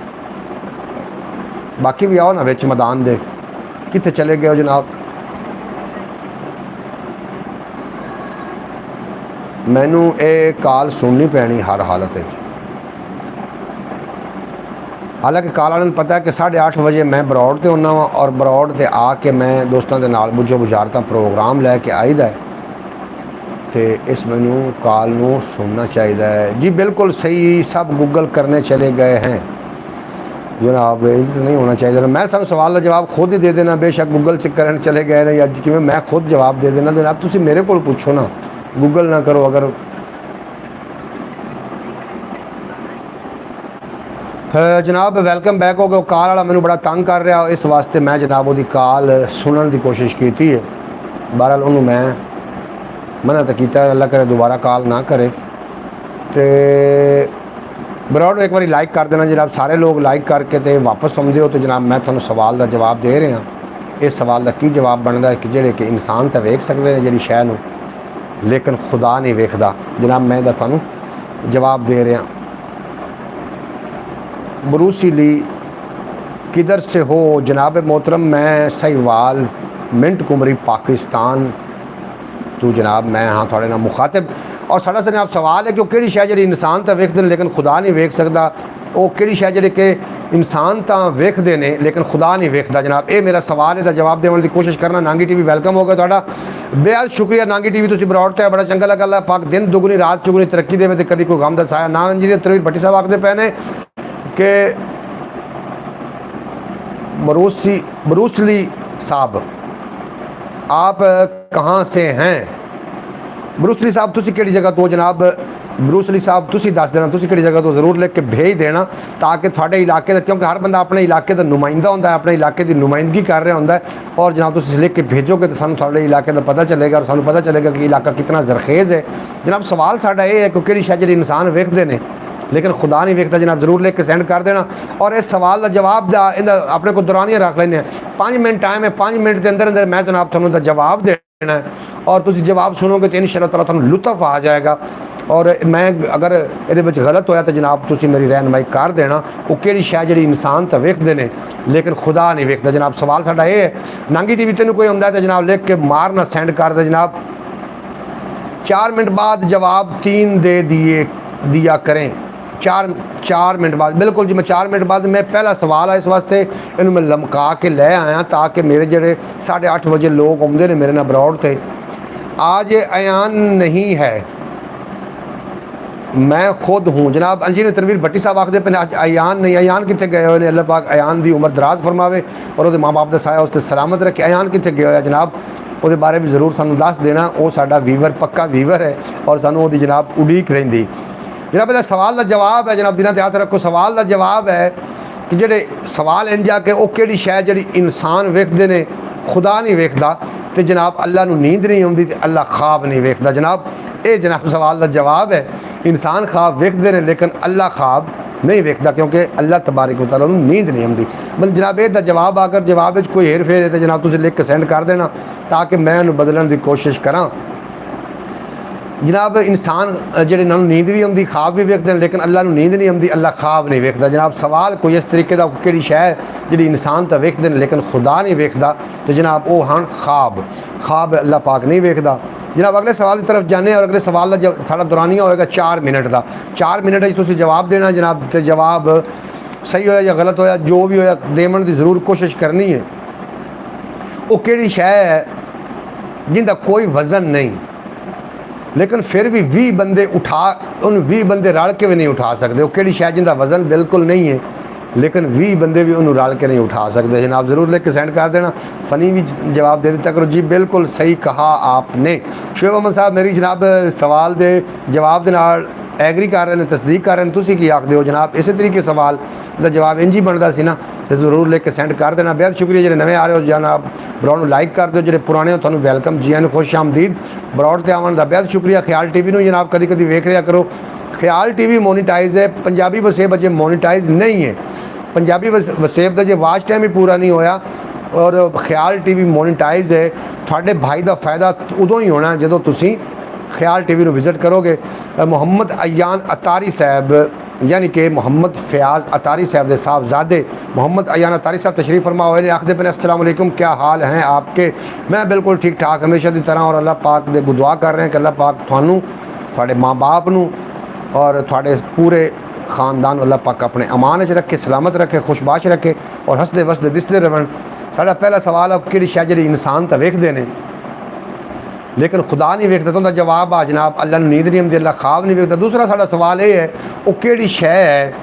बाकी भी आओ ना विच मैदान दे, कितने चले गए हो जनाब। मैनू ये काल सुननी पैनी हर हालत। हालांकि काल वाले पता है कि 8:30 वजे मैं बरौड़ ते होना वा और बरौड़ ते आके मैं दोस्तों के नाल बुझो बुझारता प्रोग्राम लैके आईदा है तो इस मैनू काल नू सुनना चाहिए है। जी बिल्कुल सही, सब गूगल करने चले गए हैं जनाब, इंज नहीं होना चाहिए। मैं सानू सवाल का जवाब खुद ही दे देना, बेशक गूगल च करन चले गए ने या कि मैं खुद जवाब दे देना। जनाब तुसी मेरे को पूछो ना, गूगल ना करो। अगर जनाब वेलकम बैक हो गया। कॉल वाला मैंने बड़ा तंग कर रहा, इस वास्ते मैं जनाब वो कॉल सुनने की कोशिश की है। बहरहाल उन्होंने मैं मना तो किया, अल्लाह करे दोबारा कॉल ना करे। तो बरौड़ एक बार लाइक कर देना जनाब, सारे लोग लाइक करके तो वापस आते हो। तो जनाब मैं थोड़ा सवाल का जवाब दे रहा। इस सवाल का की जवाब बनता है कि जेडे कि इंसान तो वेख सकते हैं जी शह नूं, लेकिन खुदा नहीं वेखदा। जनाब मैं थोड़ा जवाब दे रहा। ब्रूसी ली किधर से हो? जनाब मोहतरम मैं सहीवाल मिंट कुमरी पाकिस्तान तो जनाब मैं हाँ थोड़े ना मुखातिब। और साढ़ा से जनाब सवाल है कि कि शह जी इंसान तो वेखते हैं लेकिन खुदा नहीं वेख सकता, वो कि शह जी कि इंसान तो वेखते हैं लेकिन खुदा नहीं वेखता। जनाब ये मेरा सवाल है, जवाब देने की कोशिश करना। नांगी टीवी वेलकम हो गया थोड़ा, बेहद शुक्रिया नांगी टीवी। तुम बरौड़ तो बड़ा चंगा लगा। अल्लाह पाक दिन दुगनी रात चुगनी तरक्की दे, तो कभी कोई गम दसाया ना। इंजीनियर तनवीर भट्टी साहब आखते पे ने कि ब्रूसली साहब आप कहाँ से हैं? ब्रूसली साहब तुसी किहड़ी जगह तो? जनाब ब्रूसली साहब तुसी दस देना तुसी किहड़ी जगह तो, ज़रूर लिख के भेज देना ताकि थोड़े इलाके का, क्योंकि हर बंदा अपने इलाके का नुमाइंदा होंदा है, अपने इलाके की नुमाइंदगी कर रहा होंदा है। और जनाब तुसी लिख के भेजोगे तो सानू थोड़े इलाके का पता चलेगा और सानू पता चलेगा कि इलाका कितना जरखेज़ है। जनाब सवाल साडा ये है कि किहड़ी शै जिहड़ी इंसान वेखदे ने लेकिन खुदा नहीं वेखता। जनाब जरूर लिख के सेंड कर देना। और इस सवाल का जवाब अपने को दौरानिया रख लेने। 5 मिनट टाइम है, 5 मिनट के अंदर अंदर मैं जनाब थोड़ा जवाब देना है और तुम जवाब सुनोगे तो इंशाअल्लाह ताला तुहानू लुत्फ आ जाएगा। और मैं अगर ये गलत होया तो जनाब तुम मेरी रहनुमाई कर देना। वो कि शह जी इंसान तो वेखते हैं लेकिन खुदा नहीं वेखता। जनाब सवाल साडा ये है। नांगी टीवी तेन कोई आंदा तो जनाब लिख के मारना सेंड कर दे जनाब। 4 मिनट बाद जवाब 3 दे दिया करें। 4 मिनट बाद बिल्कुल जी, मैं 4 मिनट बाद मैं पहला सवाल है इस वास्ते इन्हू मैं लमका के ले आया ताकि मेरे जेडे 8:30 बजे लोग आते हैं मेरे ना बरौड़ से। आज ये अयान नहीं है, मैं खुद हूँ। जनाब इंजीनियर तनवीर भट्टी साहब आखते पे आज अयान नहीं, अयान कितने गए हुए हैं? अल्लाह पाक अयान की उम्र दराज फरमावे और वो माँ बाप का साया उस सलामत रखे। अयान कितने गए हुआ जनाब, वो बारे भी जरूर सानू दस देना। वो साडा वीवर पक्का वीवर है और सानू वो जनाब उड़ीक रही। जनाब यह सवाल का जवाब है, जनाब दिना ते हाथ रखो। सवाल का जवाब है कि जेडे सवाल इंज आ के वो कि शह जी इंसान वेखते हैं खुदा नहीं वेखता, तो जनाब अल्लाह नू नींद नहीं आती तो अल्लाह ख्वाब नहीं वेखता। जनाब ये जनाब सवाल का जवाब है। इंसान ख्वाब वेखते हैं लेकिन अल्लाह ख्वाब नहीं वेखता क्योंकि अल्लाह तबारक व तआला नू नींद नहीं आती। मतलब जनाब ये जवाब अगर जवाब कोई हेर फेर है तो जनाब तुम लिख के सेंड कर देना ताकि मैं उन्हें बदलने की कोशिश करा। जनाब इंसान जेडे नींद भी आती ख्वाब भी वेखते हैं लेकिन अल्लाह नींद नहीं आती, अल्लाह ख्वाब नहीं वेखता। जनाब सवाल कोई इस तरीके का कि शह जी इंसान तो वेखते हैं लेकिन खुदा नहीं वेखता, तो जनाब वो हाँ ख्वाब अल्लाह पाक नहीं वेखता। जनाब अगले सवाल की तरफ जाने और अगले सवाल का सारा दौरानिया होएगा 4 मिनट का। 4 मिनट तुम जवाब देना जनाब, तो जवाब सही होया या गलत होया जो भी होया देने की जरूर कोशिश करनी है। वो कि शह है जिनका कोई वजन नहीं लेकिन फिर भी 20 बंदे उठा उन 20 बंदे रल के भी नहीं उठा सकते। वो कि शह जिनका वजन बिल्कुल नहीं है लेकिन 20 बंदे भी उन्होंने रल के नहीं उठा सकते। जनाब ज़रूर लिख के सेंड कर देना। फ़नी भी जवाब दे देता करो। जी बिल्कुल सही कहा आपने। शुएब अहमद साहब मेरी जनाब सवाल दे जवाब के नाल एग्री कर रहे हैं, तस्दीक कर रहे हैं। तुसी की आखते हो जनाब इस तरीके सवाल का जवाब इंज ही बनता सी ना, तो जरूर लिख के सेंड कर देना। बेहद शुक्रिया जो नवे आ रहे हो जनाब बरौड़ लाइक कर दो, जो पुराने हो थोड़ा वेलकम जी आन खुश आमदीद। बरौड़ से आवन का बेहद शुक्रिया। ख्याल टीवी में जनाब कभी कभी वेख लिया करो। ख्याल टीवी मोनीटाइज है, पंजाबी वसेब अजे मोनीटाइज नहीं है। पंजाबी वसेब का जो वाच टाइम ही पूरा नहीं होया और ख्याल टीवी मोनीटाइज है। थोड़े भाई का फायदा उदों ही होना जो तुसी ख्याल टीवी को विजिट करोगे। मोहम्मद अयान अतारी साहब यानी कि मोहम्मद फयाज अतारी साहब के साहबजादे मोहम्मद अयान अतारी साहब तशरीफ़ फरमा हुए ने। आखदे पे अस्सलाम वालेकुम, क्या हाल हैं आपके? मैं बिल्कुल ठीक ठाक हमेशा की तरह और अल्लाह पाक दे दुआ कर रहे हैं कि अल्लाह पाक थानू थोड़े माँ बाप नू और थोड़े पूरे खानदान अल्लाह पाक अपने अमान च रखे, सलामत रखे, खुशबाश रखे और हसदे वसदे दिसते रहन। साडा पहला सवाल है कि शै जी इंसान तो वेखते हैं लेकिन खुदा नहीं वेखता, तो उनका जवाब आ जनाब अल्लाह नींद नहीं आती, अल्लाह ख्वाब नहीं वेखता। दूसरा साडा सवाल ये है वो किहड़ी शै है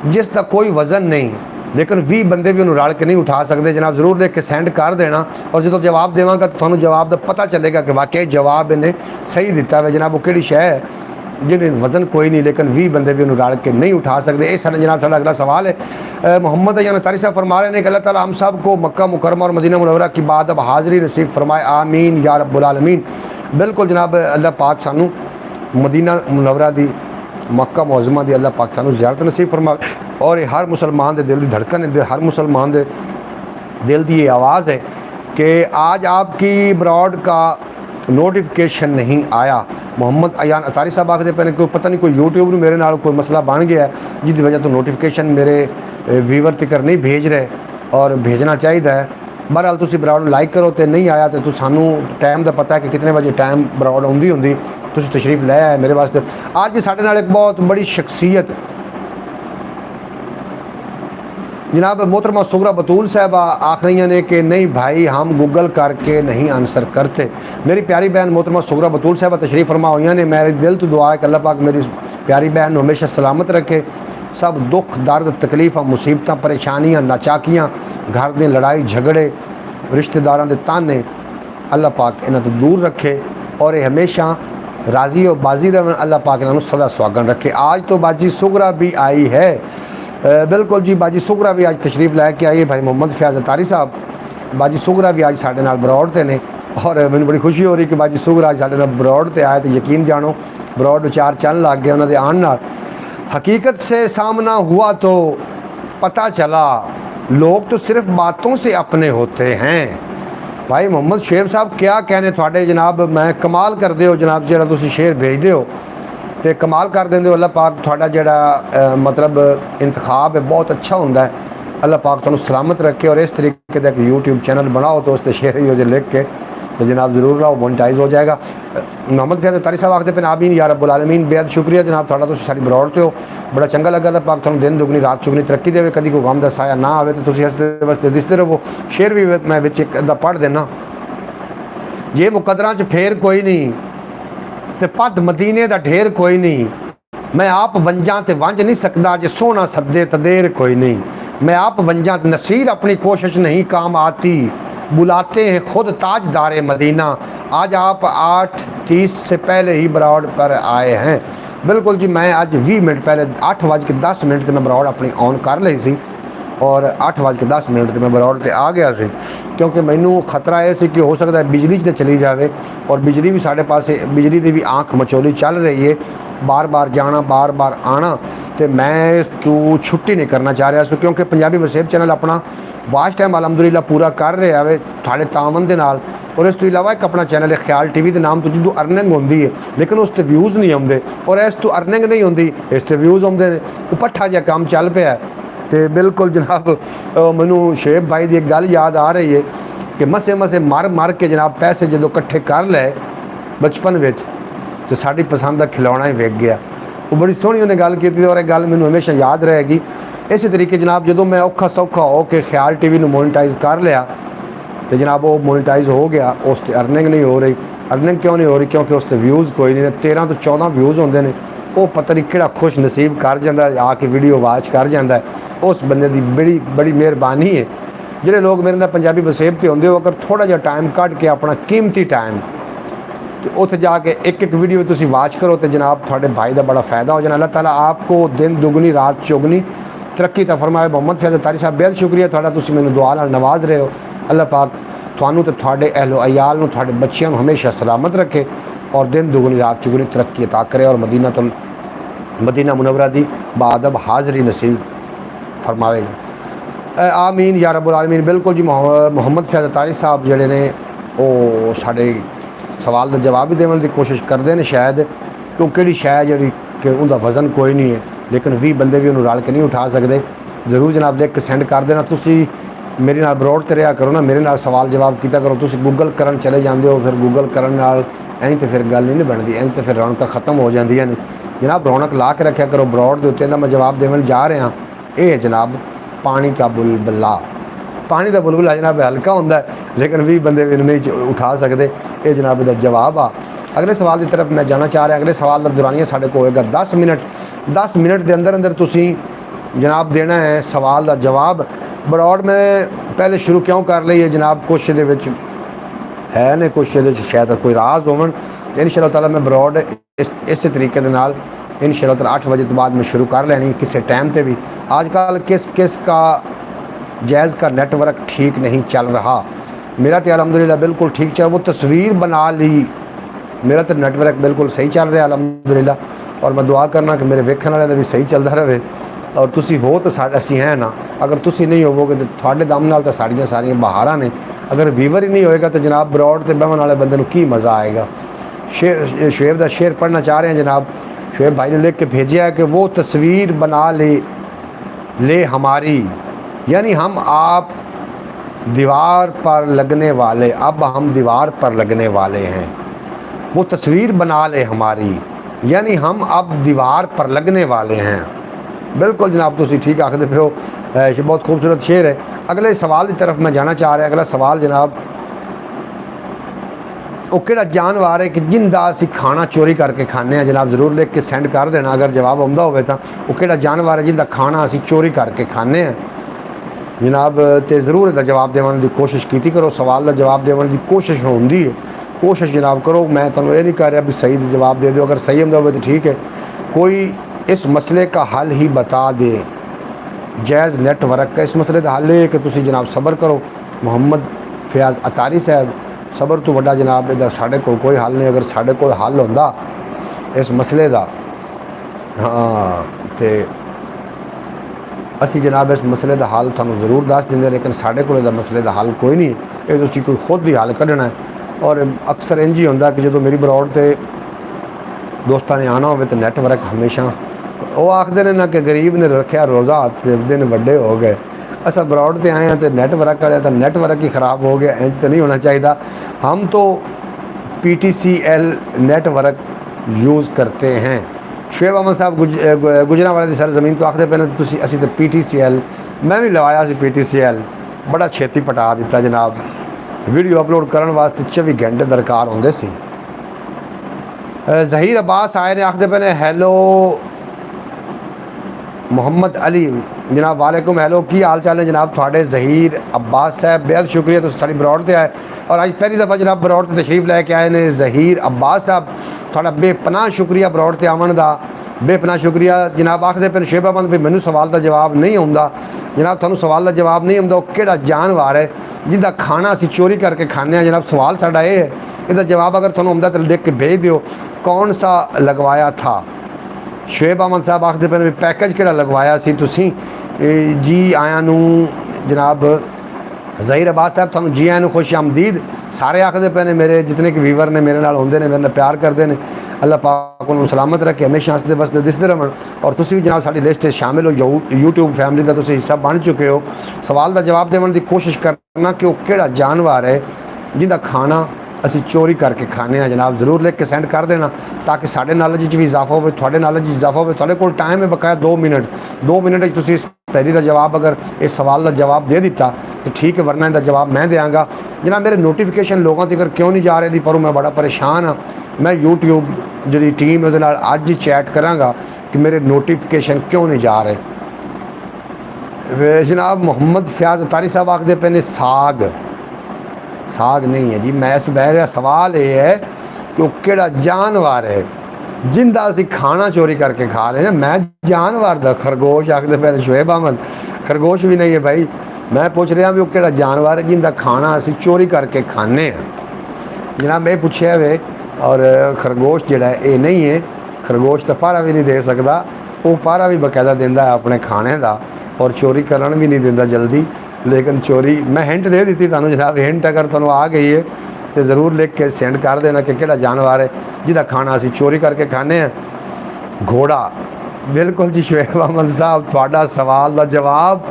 जिसका कोई वज़न नहीं लेकिन 20 बंदे भी उन्होंने रल के नहीं उठा सकते। जनाब जरूर देख के सेंड कर देना और जो जवाब देवांगा तो थानू जवाब का पता चलेगा कि वाकई जवाब इन्हें सही दिता है। जनाब वो किहड़ी शै है जिन्हें वज़न कोई नहीं लेकिन 20 बंदे भी उन्होंने रल के नहीं उठा सकते। ये सारा जनाब साडा अगला सवाल है। मोहम्मद अयान अतारी साहब फरमा रहे हैं कि अल्लाह ताला हम सब को मक्का मुकरमा और मदीना मुनव्वरा की बाद अब हाज़री नसीब फरमाए, आमीन या रब्बुल आलमीन। बिल्कुल जनाब अल्लाह पाक सानू मदीना मुनव्वरा दी मक्का मुअज़्ज़मा दी अल्लाह पाक सानू ज़ियारत नसीब फरमाए और ये हर मुसलमान दे दिल की धड़कन है, हर मुसलमान दे दिल की ये आवाज़ है कि आज आपकी ब्रॉड का नोटिफिकेशन नहीं आया। मोहम्मद अयान अतारी साहब आखते पे कोई पता नहीं कोई यूट्यूब में मेरे नाल कोई मसला बन गया है जिसकी वजह तो नोटिफिकेशन मेरे व्यूवर तक नहीं भेज रहे और भेजना चाहिए है। बहरहाल तुसी ब्रॉड लाइक करो तो नहीं आया तो सानू टाइम का पता है कि कितने बजे टाइम ब्रॉड आउंदी हुंदी, तुसी तशरीफ लै आए मेरे वास्ते। अज साडे नाल एक बहुत बड़ी शख्सियत जनाब मोहतरमा सुगरा बतूल साहब आख रही ने कि नहीं भाई हम गूगल करके नहीं आंसर करते। मेरी प्यारी बहन मोहतरमा सुगरा बतूल साहब तशरीफ़ फरमा हुई ने, मेरे दिल तो दुआ है कि अल्लाह पाक मेरी प्यारी बहन हमेशा सलामत रखे। सब दुख दर्द तकलीफ़ मुसीबत परेशानियाँ नाचाकियाँ घर दी लड़ाई झगड़े रिश्तेदारों के ताने अल्लाह पाक इन्हां तो दूर रखे और ये हमेशा राज़ी और बाजी रहन। अल्लाह पाक इन्हां नूं सदा सुहागन रखे। आज तो बाजी सुगरा भी आई है, बिल्कुल जी बाजी सुगरा भी आज तशरीफ़ लैके आई है। भाई मोहम्मद फयाज़ अतारी साहब बाजी सुगरा भी आज साढ़े नाल ब्रॉड ते ने और मैंने बड़ी खुशी हो रही कि बाजी सुगरा आज साढ़े नाल ब्रॉड ते आए तो यकीन जानो ब्रॉड चार चल लग गए उन्होंने आने नाल। हकीकत से सामना हुआ तो पता चला लोग तो सिर्फ बातों से अपने होते हैं। भाई मोहम्मद शेर साहब क्या कहने थोड़े जनाब, मैं कमाल कर दे हो जनाब जो तुम शेर भेजते हो तो कमाल कर देंगे हो। अल्लाह पाक थोड़ा जड़ा मतलब इंतखाब है बहुत अच्छा होंदा है। अल्लाह पाक तुहानू सलामत रखे और इस तरीके का एक यूट्यूब चैनल बनाओ तो उससे शेर ही हो जो लिख के तो जनाब ज़रूर लाओ मोनेटाइज हो जाएगा। मोहम्मद फयाज़ अतारी साहब आखते पे आमीन या रब्बुल आलमीन। बेहद शुक्रिया जनाब थोड़ा तुसीं साडी ब्रॉड ते हो, बड़ा चंगा लगा। अल्लाह पाक तुहानू दिन दुगनी रात चुगनी तरक्की देवे, कभी कोई गम दा साया ना आवे तो तुसीं हसदे वसदे दिसदे रहो। शेर भी मैं विच एक अद्धा पढ़ देना। जे मुकदरां च फेर कोई नहीं ते पद मदीने दा ढेर कोई नहीं, मैं आप वंजा ते वंज नहीं सकदा जे सोना सदे ते देर कोई नहीं। मैं आप वंजा ते नसीर अपनी कोशिश नहीं काम आती, बुलाते हैं खुद ताजदार मदीना। आज आप 8:30 से पहले ही ब्रॉड पर आए हैं। बिल्कुल जी मैं आज 20 मिनट पहले 8:10 मैं ब्रॉड अपनी ऑन कर ली सी और 8:10 मैं ब्रॉड से आ गया सी क्योंकि मैनू खतरा यह सी कि हो सकता है बिजली च चली जाए और बिजली भी साढ़े पास बिजली की भी आँख मचोली चल रही है, बार बार जाना बार बार आना। तो मैं इस तू छुट्टी नहीं करना चाह रहा क्योंकि पंजाबी वसेब चैनल अपना वाच टाइम अलहमदुलिल्लाह पूरा कर रहा है थोड़े तावन के नाल। और इस तो इलावा एक अपना चैनल है ख्याल टीवी के नाम तो जिदू अर्निंग होंगी है लेकिन उस पर व्यूज़ नहीं आते और इस तो अर्निंग नहीं होंगी इस पर व्यूज़ आते हैं। वो पट्ठा जहा काम चल पाया तो बिल्कुल जनाब मैनू शेब भाई की एक गल याद आ रही है कि मसे मसे मर मर के जनाब पैसे जो इकट्ठे कर ले बचपन में तो साड़ी पसंद का खिलौना ही विक गया। वो बड़ी सोहनी उन्हें गल की और एक गल मैनू हमेशा याद रहेगी। इस तरीके जनाब जो मैं औखा सौखा हो के ख्याल टीवी मोनेटाइज कर लिया तो जनाब वो मोनेटाइज हो गया, उस पर अर्निंग नहीं हो रही। अर्निंग क्यों नहीं हो रही? क्योंकि उस पर व्यूज़ कोई नहीं, 13 तो 14 व्यूज़ होंगे ने। वो पता नहीं किहड़ा खुश नसीब कर जाता है आके वीडियो वाच कर जाता है। उस बंदे की बड़ी बड़ी मेहरबानी है। जिहड़े लोग मेरे नाल पंजाबी वसेब ते होंदे हो अगर थोड़ा जिहा टाइम कढ़ के अपना कीमती टाइम तो उत्थे जाके एक एक वीडियो तुसीं वाच करो तो जनाब थोड़े भाई का बड़ा फ़ायदा हो जाना। अल्लाह ताला आपको दिन दुगनी रात चौगनी तरक्की ता फरमाए। मोहम्मद फैज़ अतारी साहब बेहद शुक्रिया थोड़ा, तुसीं मैनूं दुआ नाल नवाज रहे हो। अल्लाह पाक तुहानूं ते तुहाडे अहलो अयाल नूं तुहाडे बच्चिआं नूं हमेशा सलामत रखे और दिन दुगनी रात चौगनी तरक्की अता करे और मदीना मुनव्वरा दी बाअदब हाज़री नसीब फरमावेगा। आमीन या रब्बुल आलमीन। बिल्कुल जी मोहम्मद फैज़ अतारी साहब जिहड़े ने वो साडे सवाल का जवाब भी देने की कोशिश करते हैं शायद क्यों कि शै जी कि उनका वज़न कोई नहीं है लेकिन 20 बंदे भी उन्होंने रल के नहीं उठा सकते। जरूर जनाब लिख के सेंड कर देना। तुसी मेरे नाल ब्रॉड ते रहा करो ना, मेरे नाल सवाल जवाब किया करो। तुसी गूगल करन चले जाते हो फिर गूगल करन नाल ऐं तो फिर गल नहीं बनती, ऐं तो फिर रौनक ख़त्म हो जांदियां ने। जनाब रौनक ला के रखा करो बरौड़ के उत्ते। मैं जवाब देवन जा रहा, ये जनाब पानी का बुलबुला। पानी का बुलबुला जनाब हल्का होंदा है, लेकिन 20 बंदे भी नहीं उठा सकते। ये जनाब इसका जवाब आ। अगले सवाल की तरफ मैं जाना चाह रहा। अगले सवाल का दौरानिया साढ़े को होएगा 10 मिनट। 10 मिनट के अंदर अंदर तुसी जनाब देना है सवाल का जवाब। बरौड़ में पहले शुरू क्यों कर ली है जनाब, कुछ ये है ने कुछ ये शायद कोई राज होवन। तो इंशाअल्लाह ताला मैं बरौड़ इस तरीके के नाल इंशाअल्लाह ताला 8 बजे तो बाद में शुरू कर लेनी किसी टाइम पर भी। आजकल किस किस का जैज़ का नेटवर्क ठीक नहीं चल रहा। मेरा तो अल्हम्दुलिल्लाह बिल्कुल ठीक चल, वो तस्वीर बना ली, मेरा तो नेटवर्क बिल्कुल सही चल रहा अल्हम्दुलिल्लाह। और मैं दुआ करना कि मेरे वेखण वाले का भी सही चलता रहे। और तुसी हो तो असी हैं ना, अगर तुसी नहीं होवोगे तो थोड़े दम नाल तो साड़ियाँ सारियाँ बहारां ने। अगर वीवर ही नहीं होएगा तो जनाब बरौड़ ते बहन वाले बंदे को की मज़ा आएगा। शुएब का शेर पढ़ना चाह रहे हैं जनाब। शुएब भाई ने लिख के भेजा है कि वो तस्वीर बना ले हमारी, यानी हम आप दीवार पर लगने वाले, अब हम दीवार पर लगने वाले हैं। वो तस्वीर बना ले हमारी, यानी हम अब दीवार पर लगने वाले हैं। बिल्कुल जनाब तुसी ठीक आखदे पे हो, ये बहुत खूबसूरत शेर है। अगले सवाल की तरफ मैं जाना चाह रहा। अगला सवाल जनाब, वो किहड़ा जानवर है कि जिंदा असी खाना चोरी करके खाने हैं। जनाब जरूर लिख के सेंड कर देना अगर जवाब आउंदा होवे तां। वो किहड़ा जानवर है जिंदा खाना असी चोरी करके खाने हैं जनाब। तो ज़रूर इसका जवाब देने की कोशिश की करो। सवाल का जवाब देने की कोशिश होंदी है, कोशिश जनाब करो। मैं तुहानूं ये नहीं कह रहा भी सही जवाब दे दो, अगर सही आउंदा होवे तो ठीक है। कोई इस मसले का हल ही बता दे। जैज़ नेटवर्क का इस मसले का हल है कि तुसी जनाब सबर करो। मोहम्मद फयाज अतारी साहब, सबर तो वड्डा जनाब इहदा साडे कोल कोई हल नहीं। अगर साडे कोल हल होंदा इस मसले का, हाँ तो असी जनाब इस मसले का हल तुहानूं जरूर दस देंगे, लेकिन साडे कोल इहदा मसले का हल कोई नहीं। ये तुसी कोई खुद ही हल कढ़ना है। और अक्सर इंज ही होंदा कि जो मेरी बरौड़ ते दोस्तों ने आना हो तो नेटवर्क हमेशा वो आखते हैं ना कि गरीब ने रखा रोज़ा ते दिन वड्डे हो गए। असा बरौड़ ते आए हैं तो नेटवर्क वाले तो नेटवर्क ही ख़राब हो गया। इंज तो नहीं होना चाहिए। हम तो PTCL नेटवर्क यूज़ करते हैं। शुएब अहमद साहब गुजरांवाले की सरजमीन तो आखते पे तुसी असी तो PTCL, मैं भी लवाया सी PTCL, बड़ा छेती पटा दिता जनाब। वीडियो अपलोड करने वास्ते 24 घंटे दरकार होंदे सी। ज़हीर अब्बास आए ने आखते पे हैलो मोहम्मद अली जनाब, वालेकुम हैलो, की हाल चाल है जनाब थोड़े। ज़हीर अब्बास साहब बेहद शुक्रिया तुम साड़ी बरौड़ ते आए और अज पहली दफ़ा जनाब बरौड़ ते तशरीफ लैके आए ने। ज़हीर अब्बास साहब थोड़ा बेपनाह शुक्रिया बरौड़ ते आवन का, बेपनाह शुक्रिया जनाब। आखते पे शुएब अहमद भी मैनू सवाल का जवाब नहीं आउंदा जनाब। तुहानूं सवाल का जवाब नहीं आउंदा, वो किहड़ा जानवर है जिंदा खाना असी चोरी करके खाने हैं जनाब। सवाल साडा ये है, इसका जवाब अगर तुहानूं आउंदा तो लिख के भेज दिओ। कौन सा लगवाया था? शुएब अहमद साहब आखते पे पैकेज किहड़ा लगवाया सी तुसीं जी आया नू जनाब। ज़हीर अब्बास साहब तुहानूं जी आया नू खुश आमदीद। सारे आखते पे ने मेरे जितने कि वीवर ने मेरे नाल होंदे ने, मेरे नाल प्यार करते हैं। अल्लाह पाक उन्होंने सलामत रखे, हमेशा हसदे वसदे दिसदे रहन। और तुसीं भी जनाब साडी लिस्ट शामिल हो, यूट्यूब फैमिली का तुसीं हिस्सा बन चुके हो। सवाल का जवाब देने की कोशिश करना कि वो किहड़ा जानवर है जिंदा खाना असी चोरी करके खाने हैं जनाब। ज़रूर लिख के सेंड कर देना ताकि साढ़े नॉलेज भी इजाफा हो, थोड़े नॉलेज इजाफा हो। थोड़े को टाइम है बकाया 2 मिनट। 2 मिनट तुसी इस पहली का जवाब अगर इस सवाल का जवाब दे दिता तो ठीक है, वरना इसका जवाब मैं देंगा जनाब। मेरे नोटिफिकेशन लोगों तक क्यों नहीं जा रहे थी, पर मैं बड़ा परेशान हाँ। मैं यूट्यूब जी टीम है अज ही चैट कराँगा कि मेरे नोटिफिकेशन क्यों नहीं जा रहे। जनाब मोहम्मद फयाज अतारी साहब आखते पे ने साग नहीं है जी। मैं इस मेरा सवाल ये है कि वो किहड़ा जानवर है जिंदा असी खाना चोरी करके खा रहे हैं। मैं जानवर दा खरगोश आखते पे शुएब अहमद, खरगोश भी नहीं है भाई। मैं पूछ रहा भी वो किहड़ा जानवर है जिंदा खाना असी चोरी करके खाने हैं जनाब। मैं पूछा वे और खरगोश जिहड़ा है ये नहीं है। खरगोश तो पारा भी नहीं दे सकता, वो पारा भी बकायदा देंदा है अपने खाने का और चोरी करन भी नहीं देंदा जल्दी। लेकिन चोरी मैं हिंट दे दी तुहानूं जनाब। हिंट अगर तुहानूं आ गई है तो ज़रूर लिख के सेंड कर देना कि किहड़ा जानवर है जिहदा खाना असी चोरी करके खाने हैं। घोड़ा। बिल्कुल जी शुएब अहमद साहब, तुहाडा सवाल का जवाब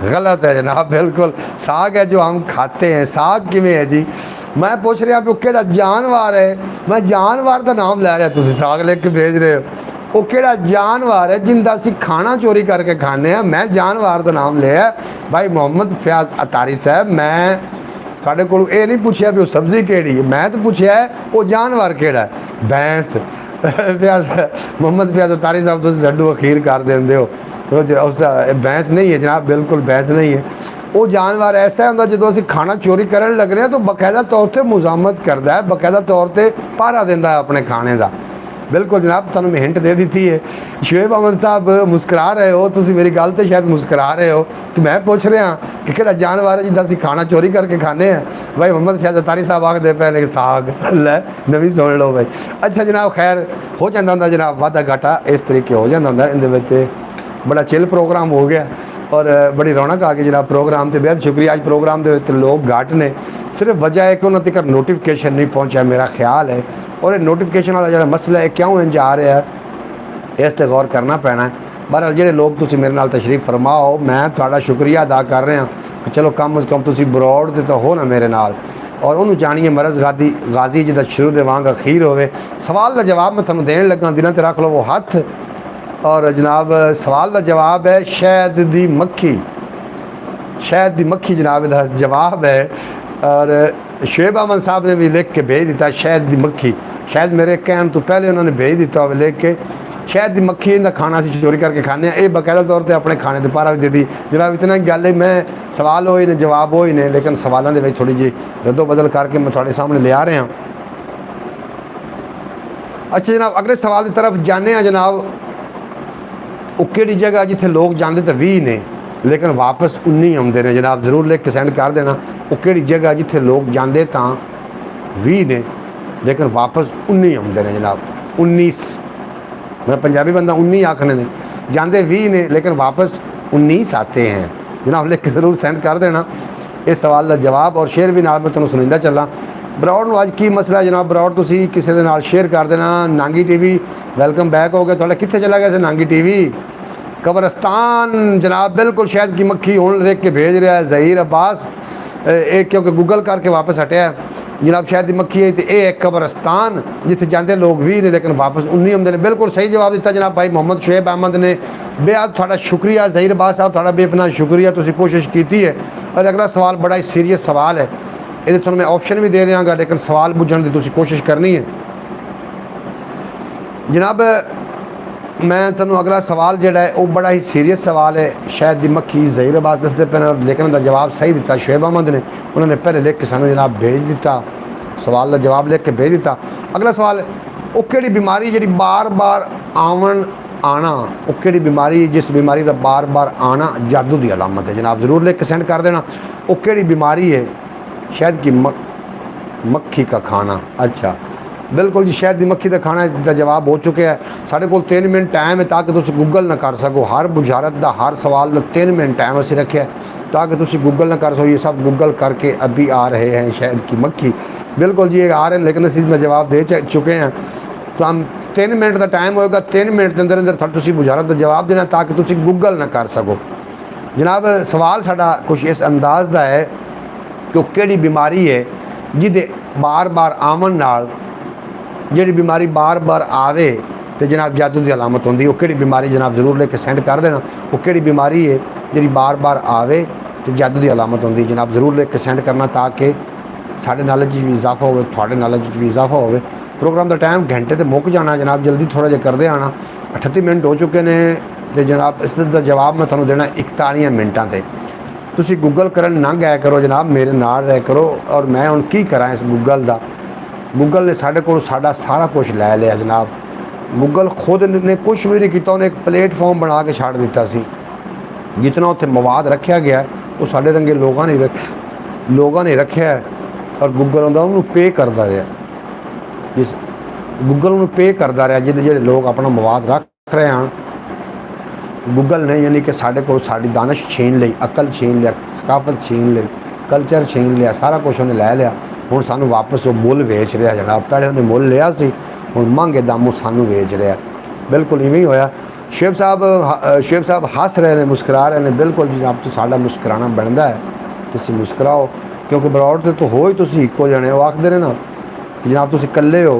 गलत है जनाब। बिल्कुल साग है जो हम खाते हैं। साग किवें है जी? मैं पूछ रहा कि किहड़ा जानवर है, मैं जानवर का नाम लै रहा, तुसीं साग लिख के भेज रहे हो। ਉਹ ਕਿਹੜਾ ਜਾਨਵਰ ਹੈ ਜਿੰਦਾ ਅਸੀਂ ਖਾਣਾ ਚੋਰੀ ਕਰਕੇ ਖਾਂਦੇ ਆ? ਮੈਂ ਜਾਨਵਰ ਦਾ ਨਾਮ ਲਿਆ ਭਾਈ ਮੁਹੰਮਦ ਫयाज अतारी साहब। मैं ਤੁਹਾਡੇ ਕੋਲ ਇਹ ਨਹੀਂ ਪੁੱਛਿਆ ਵੀ ਉਹ ਸਬਜ਼ੀ ਕਿਹੜੀ ਹੈ, ਮੈਂ ਤਾਂ ਪੁੱਛਿਆ ਉਹ ਜਾਨਵਰ ਕਿਹੜਾ ਹੈ। ਭੈਂਸ ਮੁਹੰਮਦ फयाज अतारी साहब ਤੁਸੀਂ ਲੱਡੂ ਅਖੀਰ ਕਰ ਦਿੰਦੇ ਹੋ। ਉਸ भैंस नहीं है जनाब, बिल्कुल भैंस नहीं है। वो जानवर ऐसा होंगे जो असी खाना चोरी करन लग रहे हैं तो बकायदा तौर पर मुजामत करता है, बकायदा तौर पर पहरा देता है अपने खाने का। बिल्कुल जनाब, तुहानूं मैं हिंट दे दी है। शुएब अहमद साहब मुस्करा रहे हो, तुसीं मेरी गल ते शायद मुस्करा रहे हो कि मैं पूछ रहा कि किहड़ा जानवर है जिंदा असीं खाना चोरी करके खाने हैं। भाई मुहम्मद फयाज अतारी साहब आखदे पहले साग लै नवीं सुन लो भाई। अच्छा जनाब, खैर हो जाता होंदा जनाब, वाधा घाटा इस तरीके हो जाता होंदा। इहदे विच बड़ा चिल प्रोग्राम हो गया और बड़ी रौनक आ गई जनाब प्रोग्राम से। बेहद शुक्रिया। अज प्रोग्राम के लोग घट ने, सिर्फ वजह है कि उन्होंने तक नोटिफिकेशन नहीं पहुँचा मेरा ख्याल है। और ये नोटिफिकेशन वाला जो मसला है क्यों इंज आ रहा है, इस पर गौर करना पैना है। बहरहाल जो लोग तुम मेरे नाल तशरीफ फरमाओ, मैं थोड़ा शुक्रिया अदा कर रहा कि चलो कम अज़ कम तुम ब्रॉड से तो हो ना मेरे नाल। और उन्होंने जानिए मरज गाजी जिदा शुरू दे वांग अखीर होवे। सवाल का जवाब मैं तुहानूं देन लगा, दिलों ते रख लो वो हथ। और जनाब सवाल का जवाब है शहद दी मक्खी। शहद दी मक्खी जनाब इसका जवाब है। और शुएब अहमद साहब ने भी लिख के भेज दिता शहद दी मक्खी। शायद मेरे कहने तो पहले उन्होंने भेज दिता हो लिख के, शहद दी मक्खी इनका खाना असीं चोरी करके खाने। ये बाकायदा तौर पर अपने खाने पर पारा भी दे दी जनाब। इतना गल है, मैं सवाल हो ही ने जवाब हो ही ने, लेकिन सवालों के थोड़ी जी रद्दो बदल करके मैं थोड़े सामने ले आ रहा। अच्छा जनाब, अगले सवाल की तरफ जाने जनाब। वो किहड़ी जगह जिथे लोग जाते तो 20 ने लेकिन वापस 19 आते हैं जनाब, जरूर लिख के सेंड कर देना। वो किहड़ी जगह जिथे लोग जाते तो 20 ने लेकिन वापस 19 आते हैं जनाब। 19, मैं पंजाबी बंदा 19 आखने ने, जाते 20 ने लेकिन वापस 19 आते हैं जनाब। लिख के जरूर सेंड कर देना इस सवाल का जवाब। और शेयर भी नाल मैं तुहानूं सुनांदा चला। ब्रॉड अज की मसला जनाब, ब्रॉड तुसीं किसी दे नाल शेयर कर देना। नांगी टीवी वेलकम बैक हो गया तुहाडा। कित्थे चला गया से नांगी टीवी? कब्रस्तान जनाब, बिल्कुल शहद की मक्खी हुण लिख के भेज रहा है ज़हीर अब्बास। एक क्योंकि गूगल करके वापस हटिया जनाब। शहद की मक्खी है तो यह एक कब्रस्तान जिथे जाते लोग 20 ने लेकिन वापस 19 आते हैं। बिल्कुल सही जवाब दिता जनाब भाई मोहम्मद शुएब अहमद ने। बेहद थोड़ा शुक्रिया ज़हीर अब्बास साहब, थोड़ा बेपनाह शुक्रिया, तुसीं कोशिश की है। और अगला सवाल बड़ा ही सीरीयस सवाल है, ये थोड़ा मैं ऑप्शन भी दे देंगा लेकिन सवाल बुझण की तुसीं कोशिश करनी है जनाब। मैं तुहानूं अगला सवाल जिहड़ा है वो बड़ा ही सीरीयस सवाल है। शहद दी मक्खी ज़हीर अब्बास दसदे पे ने, लेकिन उनका जवाब सही दिता शुएब अहमद ने। उन्होंने पहले लिख के सानूं जनाब भेज दिता, सवाल का जवाब लिख के भेज दिता। अगला सवाल, वो किहड़ी बीमारी जिहड़ी बार बार आना, वो किहड़ी बीमारी जिस बीमारी का बार बार आना जादू की अलामत है जनाब। जरूर लिख के सेंड कर देना वो किहड़ी बीमारी है। शहद की मक्खी का खाना। अच्छा बिल्कुल जी, शहद की मक्खी का खाना का जवाब हो चुका है। साढ़े को 3 मिनट टाइम है ताकि तुम गूगल ना कर सको। हर बुझारत का हर सवाल का 3 मिनट टाइम असी रखे ताकि तुम गूगल ना कर सको। ये सब गूगल करके अभी आ रहे हैं शहद की मक्खी। बिल्कुल जी, आ रहे हैं लेकिन असी मैं जवाब दे चुके हैं। तो हम 3 मिनट का टाइम होएगा, 3 मिनट के अंदर अंदर तुम बुझारत का जवाब देना ताकि तुम गूगल ना कर सको जनाब। सवाल साडा कुछ इस अंदाज का है कि किहड़ी बीमारी है जिहदे बार बार आवन नाल जिहड़ी बीमारी बार बार आवे तो जनाब जादू की अलामत होंदी। वो किहड़ी बीमारी जनाब जरूर लेके सेंड कर देना। वो किहड़ी बीमारी है जिहड़ी बार बार आवे तो जादू की अलामत होंदी जनाब। जरूर लेके सेंड करना ताकि साढ़े नॉलेज भी इजाफा हो, थोड़े नॉलेज भी इजाफा हो। प्रोग्राम का टाइम घंटे तो मुक जाना जनाब, जल्दी थोड़ा जिहा करते आना। 38 मिनट हो चुके हैं तो जनाब इसका जवाब मैं तुहानूं देना 41 मिनटां ते। तुसीं गूगल करन ना गया करो जनाब, मेरे नाल रह करो। और मैं हुण की करा इस गूगल का? गूगल ने साढ़े को सारा कुछ लै लिया जनाब। गूगल खुद ने कुछ भी नहीं किया, उन्हें एक प्लेटफॉर्म बना के छाड़ दिता सी। जितना उत्थे मवाद रखा गया वो साढ़े रंगे लोगों ने रखा है। और गूगल उन्होंने पे करता रहा, जिस गूगल उन्होंने पे करता रहा जिहड़े लोग अपना मवाद रख रहे हैं। गूगल ने यानी कि साढ़े को साड़ी दानश छीन ली, अकल छीन लिया, सकाफत छीन ली, कल्चर छीन लिया, सारा कुछ उन्हें लै लिया। हुण सानू वापस वो मुल वेच रहा जनाब। पहले उन्हें मुल लिया सी, हुण महंगे दामों सानू वेच रहा। बिल्कुल इवें ही होया। शुएब साहब हस रहे हैं, मुस्कुरा रहे हैं। बिल्कुल जनाब, तो साडा मुस्कुराना बनता है, तुसीं मुस्कुराओ क्योंकि ब्रॉड तो हो ही तुसीं इक्को जने। वो आखदे ने ना कि जनाब तुसीं कल्ले हो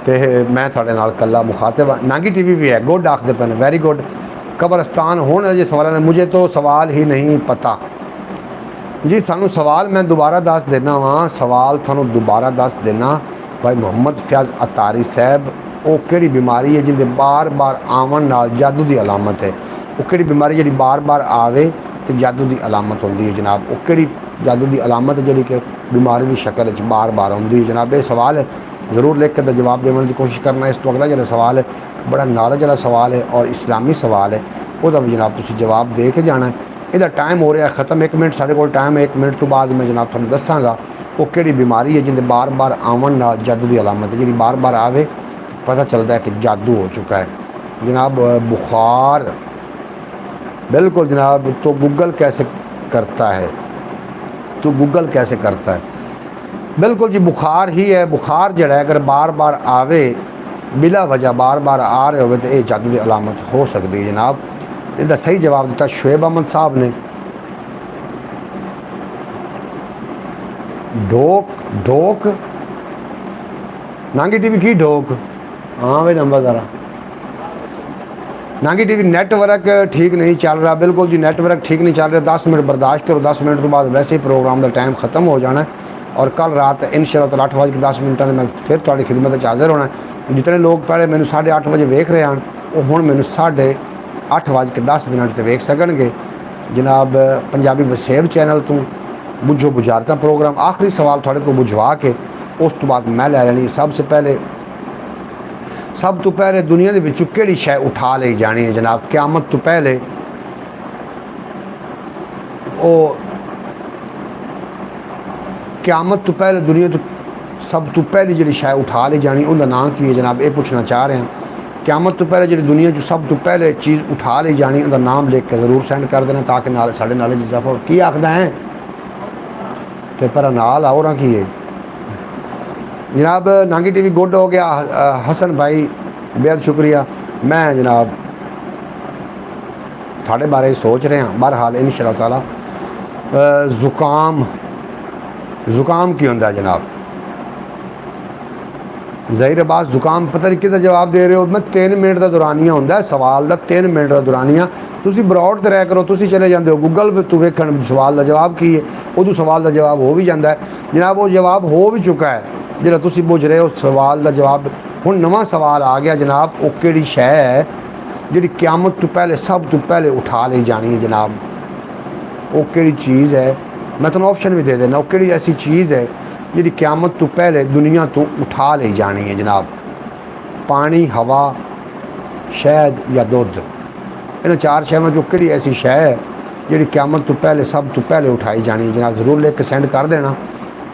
ਤੇ ਮੈਂ ਤੁਹਾਡੇ ਨਾਲ ਕੱਲਾ ਮੁਖਾਤਬ ਹਾਂ। ਨਾਗੀ TV ਵੀ ਹੈ, ਗੁੱਡ ਆਖਦੇ ਪਏ ਨੇ, ਵੈਰੀ ਗੁੱਡ। ਕਬਰਸਤਾਨ ਹੁਣ ਅਜੇ ਸਵਾਲਾਂ ਨੇ, मुझे तो सवाल ही नहीं पता जी। सानू सवाल मैं दोबारा दस देना वा, सवाल थानू दोबारा दस देना। भाई मुहम्मद फयाज अतारी साहब, वो किहड़ी बीमारी है जिंदे बार बार आवन नाल जादू की अलामत है? वो किहड़ी बीमारी जिहड़ी बार बार आवे तो जादू की अलामत होंदी है जनाब? वो किहड़ी जादू की अलामत है जिहड़ी कि बीमारी की शक्ल बार बार आउंदी है जनाब? ये सवाल है, जरूर लिख के जवाब देने की कोशिश करना। इस तो अगला जो सवाल है बड़ा नॉलेज वाला सवाल है और इस्लामी सवाल है, वह भी जनाब तुसीं जवाब दे के जाना है। ਇਹਦਾ टाइम हो रहा ख़त्म, 1 मिनट साढ़े को टाइम है। 1 मिनट तो बाद मैं जनाब तुहानूं दसांगा वो किहड़ी बीमारी है जिंदे बार बार आवन नाल जादू की अलामत है, जिहड़ी बार बार आवे पता चलता है कि जादू हो चुका है जनाब। बुखार, बिल्कुल जनाब। तो गूगल कैसे करता है? तो गूगल कैसे करता है? बिल्कुल जी, बुखार ही है। बुखार जड़ा अगर बार बार आवे बिला वजह बार बार आ रहे हो तो यह जादू की अलामत हो सकती है जनाब। इसका सही जवाब दिता शुएब अहमद साहब ने। ढोक ढोक नागी TV की ढोक? हाँ भाई नंबरदारा, नागी TV नैटवर्क ठीक नहीं चल रहा। बिल्कुल जी, नैटवर्क ठीक नहीं चल रहा। 10 मिनट बर्दाश्त करो, 10 मिनट तो बाद वैसे ही प्रोग्राम का टाइम खत्म हो जाना है। और कल रात इंशाअल्लाह 8:10 मैं फिर थोड़ी खिदमत हाजिर होना है। जितने लोग पहले मैंने 8:30 बजे वेख रहे हैं वो हुण मैंने 8:10 वेख सकणगे जनाब। पंजाबी वसेब चैनल तो बुझो बुझारता प्रोग्राम। आखिरी सवाल थोड़े को बुझवा के उस तो बाद मैं लै लैनी। सब तो पहले दुनिया के विचों किहड़ी शै उठा ली जानी है जनाब? क़यामत तो पहले क़यामत तो पहले दुनिया तो सब तो पहली जी शै उठा ली जानी, उनका नाम की है जनाब? ये पूछना चाह रहे हैं। क़यामत तो पहले जी दुनिया जो सब तो पहले चीज़ उठा ली जानी, उनका नाम लिख के ज़रूर सेंड कर देना ताकि नाल साढ़े नाले इजाफा हो। की आखदा है तो पर नाल आओ ना की है जनाब। नागी TV गुड हो गया। हसन भाई बेहद शुक्रिया। मैं जनाब थाड़े बारे सोच रहे हैं। बहरहाल इंशाअल्लाह ताला जुकाम की होंदा जनाब? ज़हीर अब्बास जुकाम पता नहीं किहदा जवाब दे रहे हो। मैं 3 मिनट का दुरानिया होंदा सवाल का, 3 मिनट का दुरानिया। तुसी ब्रॉड ते रह करो, तुसी चले जाते हो गूगल तो वेखण सवाल का जवाब की है, उदों सवाल का जवाब हो भी जाता है जनाब। वो जवाब हो भी चुका है जिहड़ा तुसी पुछ रहे हो सवाल का जवाब। हुण नवां सवाल आ गया जनाब। वो किहड़ी शै है जिहड़ी क़यामत तो पहले सब तो पहले उठा ली जानी है जनाब? वो किहड़ी चीज़ है? मैं तुहानूं ऑप्शन भी दे देना। वो किहड़ी ऐसी चीज़ है जिहड़ी क़यामत तो पहले दुनिया तो उठा ली जानी है जनाब? पानी, हवा, शहद या दुध? इन 4 शैवां जो किहड़ी ऐसी शै है जिहड़ी क़यामत तो पहले सब तो पहले उठाई जानी है जनाब? ज़रूर लिख के सेंड कर देना।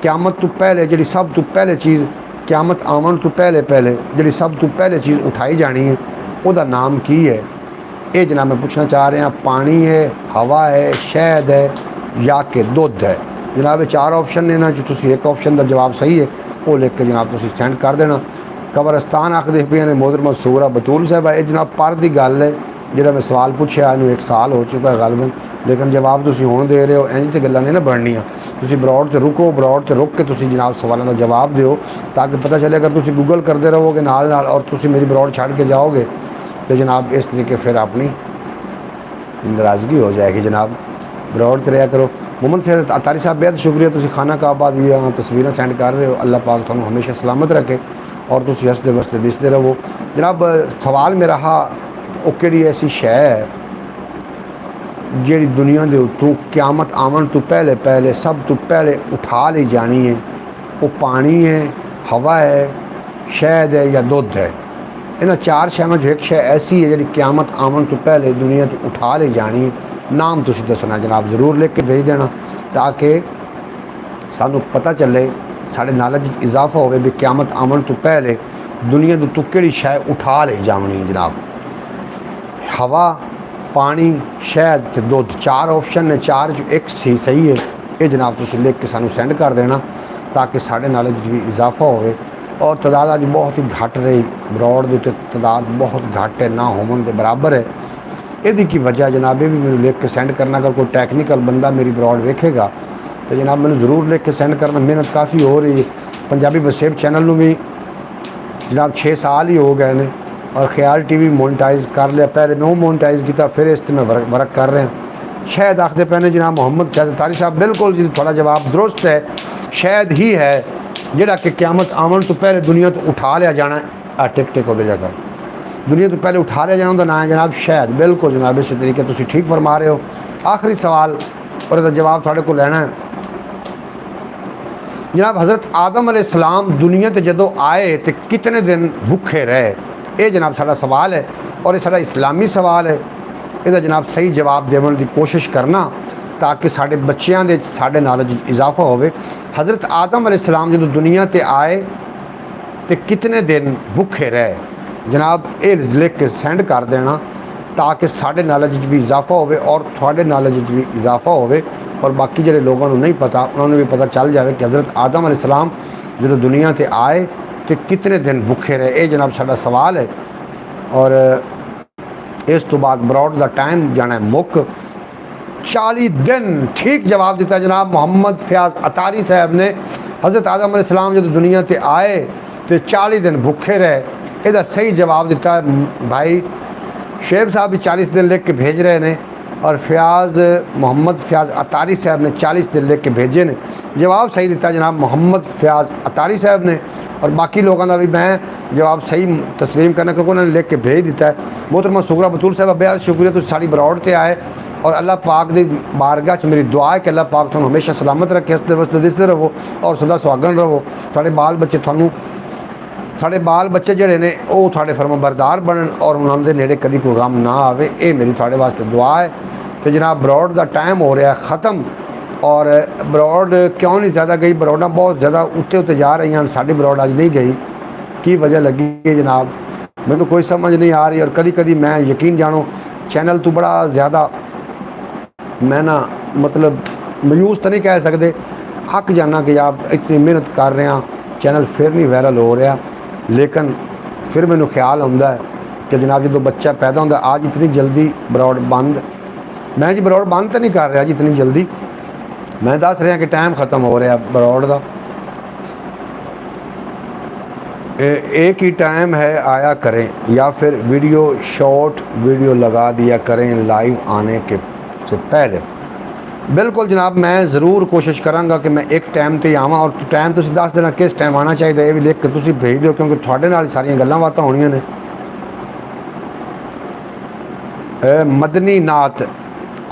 क़यामत तो पहले जिहड़ी सब तो पहले चीज़, क़यामत आवन तो पहले जिहड़ी सब तो पहले चीज़ उठाई जानी है उसका नाम की है? ये जनाब मैं पूछना चाह रहे हैं। पानी है, हवा है, शहद है या कि दुध है जनाब? 4 ऑप्शन ने ना जो तुसी एक ऑप्शन का जवाब सही है वो लिख के जनाब तुसी सेंड कर देना। कब्रस्तान आखदे पे ने मोहतरमा सूरा बतूल साहब है जनाब। पर की गल है जिहड़ा मैं सवाल पूछा इन्हूं 1 साल हो चुका है गलबन, लेकिन जवाब तुसी हुण दे रहे हो। इंज ते गल्लां नहीं ना बननियां। तुसी ब्रॉड ते रुको, ब्रॉड ते रुक के तुसी जनाब सवालों का जवाब दिओ ताकि पता चले। अगर तुसी गूगल करते रहोगे नाल और तुसी मेरी ब्रॉड छड़ के जाओगे तो जनाब इस तरीके फिर अपनी नाराज़गी हो जाएगी जनाब। ब्रॉड ते रहा करो। मोहम्मद फैज़ अतारी साहब बेहद शुक्रिया। तुसी खाना काबा दी तस्वीरें सेंड कर रहे हो। अल्लाह पाक तुहानूं हमेशा सलामत रखे और तुसी हसदे वसदे दिसदे रहो जनाब। सवाल मेरा हा वो किहड़ी ऐसी शै है जिहड़ी दुनिया के उत्तों क़यामत आवन तो पहले सब तो पहले उठा ली जानी है? वो पानी है, हवा है, शहद है या दुध है? इन 4 शैवां जो एक शै ऐसी है जिहड़ी क़यामत आवन तो पहले दुनिया तो उठा ली जानी है। नाम तुसी दसना जनाब, ज़रूर लिख के भेज देना ताकि सानू पता चले, साढ़े नॉलेज इजाफा होवे भी क़यामत आवन तो पहले दुनिया के उत्तों किहड़ी शै उठा ली जावनी जनाब? हवा, पानी, शहद ते दुध। 4 ऑप्शन ने, 4 जो एक सही है। ये जनाब तुसी लिख के सानू सेंड कर देना ताकि साढ़े नॉलेज भी इजाफा होवे। और तादाद अज बहुत ही घट रही, ब्रॉड के उत्ते तादाद बहुत घट है, ना होवन के बराबर है। ये की वजह जनाब ये भी मैंने लिख के सेंड करना। अगर कोई टैक्नीकल बंदा मेरी ब्रॉड वेखेगा तो जनाब मैंने ज़रूर लिख के सेंड करना। मेहनत काफ़ी हो रही है। पंजाबी वसेब चैनल में भी जनाब 6 साल ही हो गए ने और ख्याल टीवी मोनेटाइज कर लिया। पहले मैं मोनेटाइज किया, फिर इस ते मैं वर्क कर रहा। शायद आखते पे ने जनाब मोहम्मद फैज़ अतारी साहब, बिल्कुल जी थोड़ा जवाब दुरुस्त है। शायद ही है जिहड़ा कि क़यामत आवन तो पहले दुनिया तो उठा लिया जाना है। टिक टिक होते जगह दुनिया तो पहले उठा लिया जाना, उनका नाम है जनाब शायद। बिल्कुल जनाब इस तरीके तुम ठीक फरमा रहे हो। आखिरी सवाल और इसका जवाब थोड़े को लेना है जनाब। हज़रत आदम अलैहिस्सलाम दुनिया ते जदों आए तो कितने दिन भुखे रहे? ये जनाब साड़ा सवाल है और ये साड़ा इस्लामी सवाल है। इसका जनाब सही जवाब देने की कोशिश करना ताकि साढ़े बच्चों के साढ़े नॉलेज इजाफा हो। हज़रत आदम अलैहिस्सलाम जदों दुनिया ते आए तो कितने दिन भुखे रहे? जनाब ये लिख के सेंड कर देना ताकि साढ़े नॉलेज भी इजाफा हो और थोड़े नॉलेज भी इजाफा हो और बाकी जो लोगों को नहीं पता उन्होंने भी पता चल जाए कि हज़रत आदम अलैहिस्सलाम जो दुनिया ते आए तो कितने दिन भुखे रहे। ये जनाब साड़ा सवाल है और इस तो बाद ब्रॉड का टाइम जाना है मुक 40 दिन। ठीक जवाब दिता जनाब मोहम्मद फयाज अतारी साहब ने। हज़रत आदम अलैहिस्सलाम जो दुनिया ते आए तो 40 दिन भुखे रहे। इसका सही जवाब दिता है भाई शेब साहब भी 40 दिन लिख के भेज रहे हैं और फयाज मोहम्मद फयाज अतारी साहब ने 40 दिन लिख के भेजे ने। जवाब सही दिता जनाब मोहम्मद फयाज अतारी साहब ने और बाकी लोगों का भी मैं जवाब सही तस्लीम करना क्योंकि उन्होंने लिख के भेज दिता है। मोहतरमा सुगरा बतूल साहब बेहद शुक्रिया तुम साड़ी ब्रॉड से आए और अल्लाह पाक की बारगाह च मेरी दुआ है कि अल्लाह पाक तुम हमेशा सलामत रखे, हसते वसते दिसते रहो और सदा सुहागन रहो। थोड़े बाल बच्चे थोड़े बाल बच्चे जड़े ने वो थोड़े फरमाबरदार बनन और उन्होंने नेड़े कभी कोई गम ना आवे। ये मेरी थोड़े वास्ते दुआ है। तो जनाब ब्रॉड का टाइम हो रहा है ख़त्म और ब्रॉड क्यों नहीं ज़्यादा गई? ब्रॉडा बहुत ज़्यादा उत्ते उत्ते जा रही हैं, साड़ी ब्रॉड अज नहीं गई। की वजह लगी है जनाब मैं तो कोई समझ नहीं आ रही। और कभी कभी मैं यकीन जानो चैनल तो बड़ा ज़्यादा मैं ना मतलब मायूस तो नहीं कह सकते, हक जाना कि आप इतनी मेहनत कर रहे हैं चैनल फिर नहीं वायरल हो रहा। लेकिन फिर मैनू ख्याल आता है कि जनाब जो बच्चा पैदा होता आज इतनी जल्दी ब्रॉड बंद, मैं जी ब्रॉड बंद तो नहीं कर रहा जी इतनी जल्दी, मैं दस रहा कि टाइम ख़त्म हो रहा ब्रॉड का। एक ही टाइम है आया करें या फिर वीडियो शॉर्ट वीडियो लगा दिया करें लाइव आने के से पहले। बिल्कुल जनाब मैं ज़रूर कोशिश कराँगा कि मैं एक टाइम ते आवां और टाइम तुसीं दस देना किस टाइम आना चाहिए ये भी लिख के तुसीं भेज दो क्योंकि थोड़े नाल सारियां गल्लां बातां होणियां ने। मदनी नात